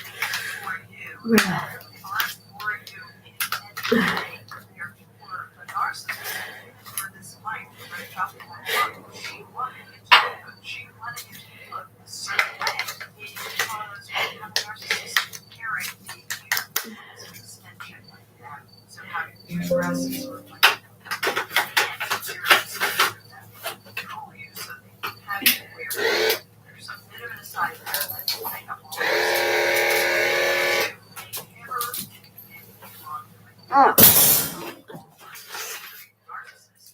for you, are for you in any way. Therefore, the narcissist for this life, right? Shopping my book, she wanted it to look, she wanted it to look a certain way because we have a narcissistic parent being used as an extension of them. So how do you dress is sort of like control you so they can have you wear it. There's a bit of an aside there that I have always never narcissist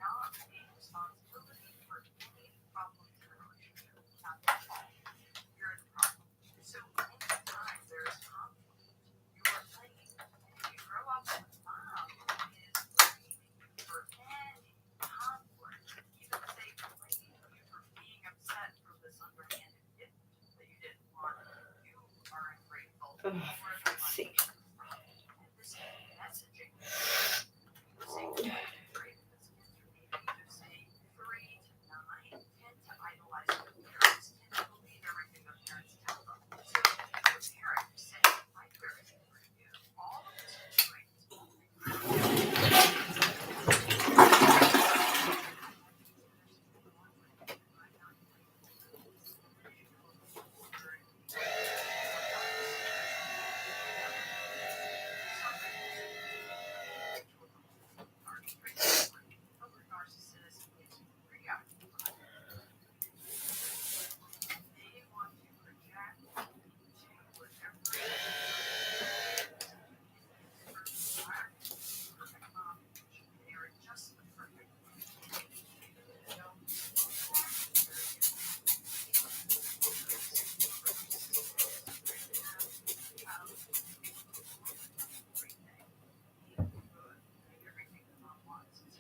not take responsibility for any problems in a relationship. Not that you're the problem. So anytime there's conflict, you are playing. And if you grow up with a mom who is blaming you for any conflict, even if they blame you for being upset for this underhanded gift that you didn't want, you are ungrateful for the money. And this messaging, using great ages 3 to 9 tend to idolize their parents, tend to believe everything their parents tell them. So your parents say, "I'm very good for you." All of this is right.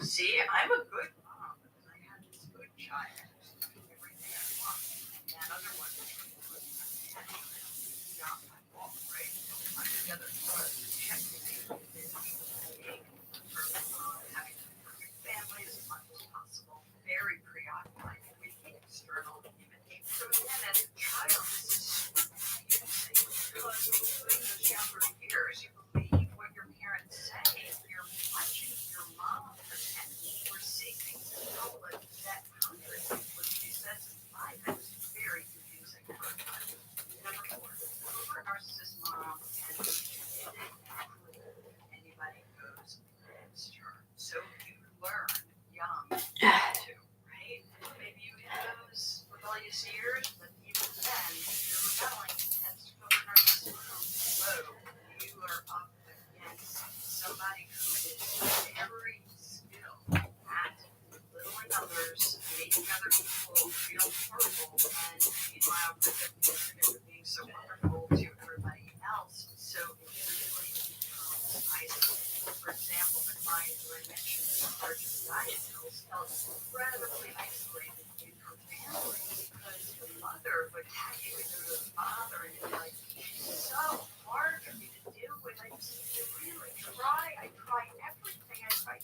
See, I'm a good mom because I had this good child who's doing everything I want. And that other one was not my fault, right? I'm together for protecting being perfect mom, having a perfect family as much as possible, very preoccupied with the external image. So again, as a child, this is super confusing because in those younger years, you believe what your parents say. You're watching your mom pretend or say things in public that contradict what she says in private. It's very confusing for a child. Number 4, over narcissist mom can be vindictive and cruel if anybody goes against her. So you learn young to, right? Maybe you hit those rebellious years, but even then, you're rebelling against over narcissist mom. Whoa, you are up against somebody who is very skilled at belittling others, making other people feel horrible, and meanwhile projecting being so wonderful to everybody else. So it really becomes isolating. For example, the client who I mentioned in charge of diet pills felt incredibly isolated in her family because the mother would have you go to the father and be like, "She's so hard for me to deal with. I really try. I try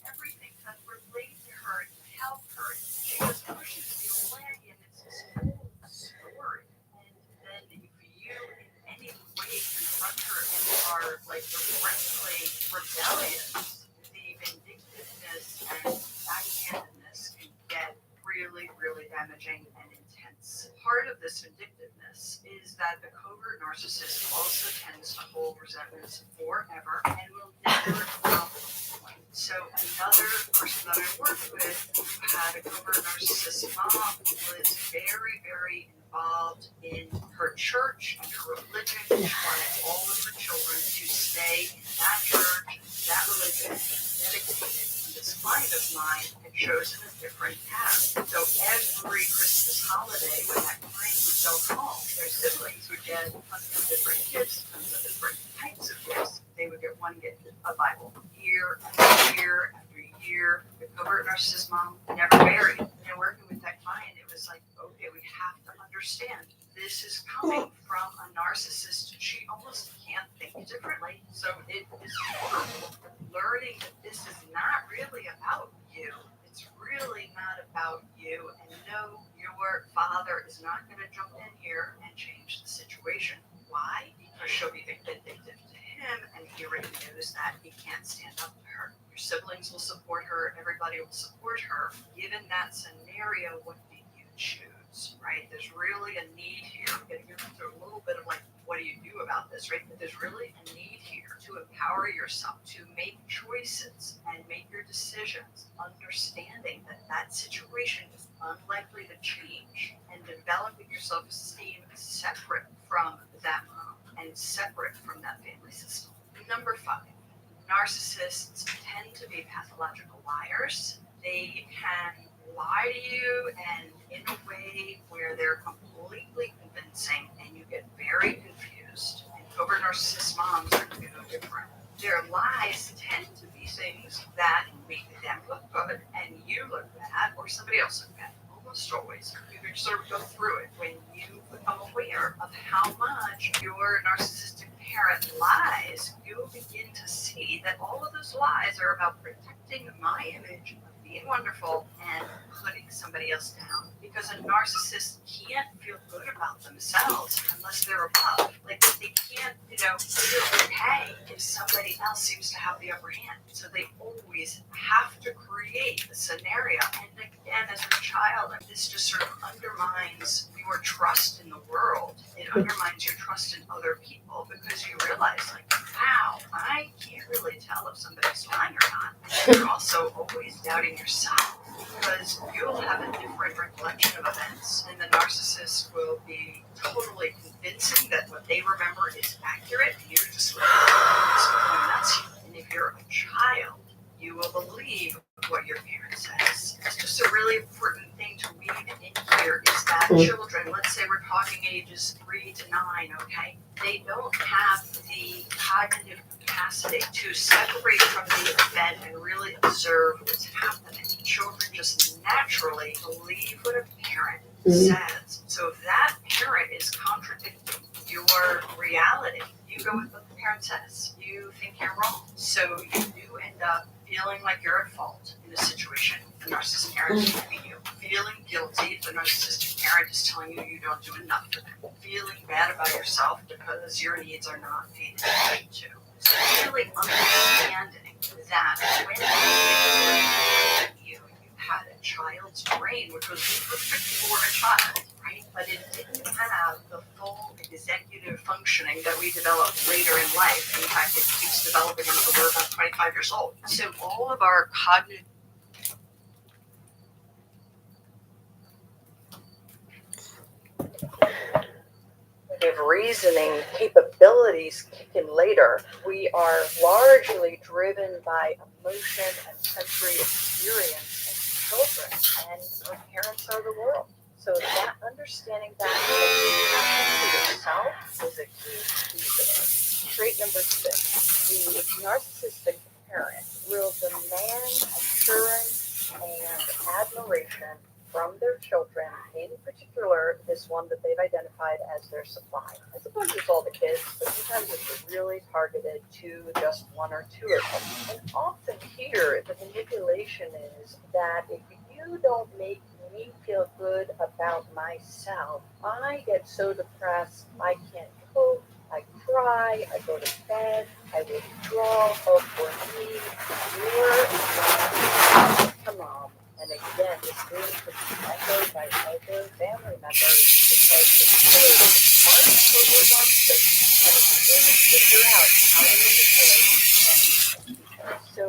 everything to relate to her and help her. She just pushes me away, and it's this whole story. And then if you in any way confront her and are like directly rebellious, the vindictiveness and backhandedness can get really, really damaging and intense. Part of this vindictiveness is that the covert narcissist also tends to hold resentments forever and will never stop. So another person that I worked with who had a covert narcissist mom was very, very involved in her church and her religion. She wanted all of her children to stay in that church, that religion, dedicated. And this client of mine had chosen a different path. So every Christmas holiday, when that client would go home, their siblings would get tons of different gifts, tons of different types of gifts. They would get one gift, a Bible, year after year after year. The covert narcissist mom never married. And working with that client, it was like, okay, we have to understand this is coming from a narcissist. She almost can't think you differently. So it is learning that this is not really about you. It's really not about you. And no, your father is not going to jump in here and change the situation. Why? Because she'll be vindictive to him, and he already knows that he can't stand up to her. Your siblings will support her. Everybody will support her. Given that scenario, what do you choose, right? There's really a need here. I'm going to get into a little bit of like, what do you do about this, right? But there's really a need here to empower yourself, to make choices and make your decisions, understanding that that situation is unlikely to change, and developing your self-esteem separate from that mom and separate from that family system. Number 5, narcissists tend to be pathological liars. They can lie to you, and in a way where they're completely convincing, and you get very confused. And covert narcissist moms are no different. Their lies tend to be things that make them look good and you look bad, or somebody else look bad. Almost always. You can sort of go through it when you become aware of how much your narcissistic parent lies. You'll begin to see that all of those lies are about protecting my image of being wonderful and putting somebody else down. Because a narcissist can't feel good about themselves unless they're above. Like, they can't, feel okay if somebody else seems to have the upper hand. So they always have to create a scenario. And again, as a child, this just sort of undermines your trust in the world. It undermines your trust in other people, because you realize, like, wow, I can't really tell if somebody's lying or not. And you're also always doubting yourself, because you'll have a different recollection of events, and the narcissist will be totally convincing that what they remember is accurate, and you're just like, going nuts. And if you're a child, you will believe what your parent says. It's just a really important thing to weave in here is that children, let's say we're talking ages 3 to 9, okay? They don't have the cognitive capacity to separate from the event and really observe what's happening. Children just naturally believe what a parent says. So if that parent is contradicting your reality, you go with what the parent says. You think you're wrong. So you do end up feeling like you're at fault in a situation. The narcissistic parent is giving you. Feeling guilty if the narcissistic parent is telling you you don't do enough for them. Feeling bad about yourself because your needs are not paid attention to. So really understanding that when you had a child's brain, which was perfect for a child, right? But it didn't have the full executive functioning that we developed later in life. In fact, it keeps developing until we're about 25 years old. So all of our cognitive reasoning capabilities kick in later. We are largely driven by emotion and sensory experience as children, and our parents are the world. So that understanding that for yourself is a key piece. Trait number 6, the narcissistic parent will demand assurance and admiration from their children, in particular this one that they've identified as their supply. I suppose it's all the kids, but sometimes it's really targeted to just 1 or 2 of them. And often here, the manipulation is that if you don't make me feel good about myself, I get so depressed, I can't cope, I cry, I go to bed, I withdraw, oh, for me, you're not to mom. And again, this really could be echoed by other family members, because it's clearly hard to focus on this, and it's really figure out how to manipulate. And so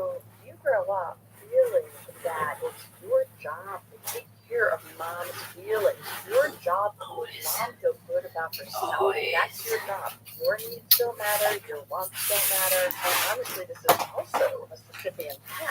you grow up feeling that it's your job to take care of mom's feelings. Your job to make mom feel good about herself. That's your job. Your needs don't matter, your wants don't matter. And honestly, this is also a Sisyphean task.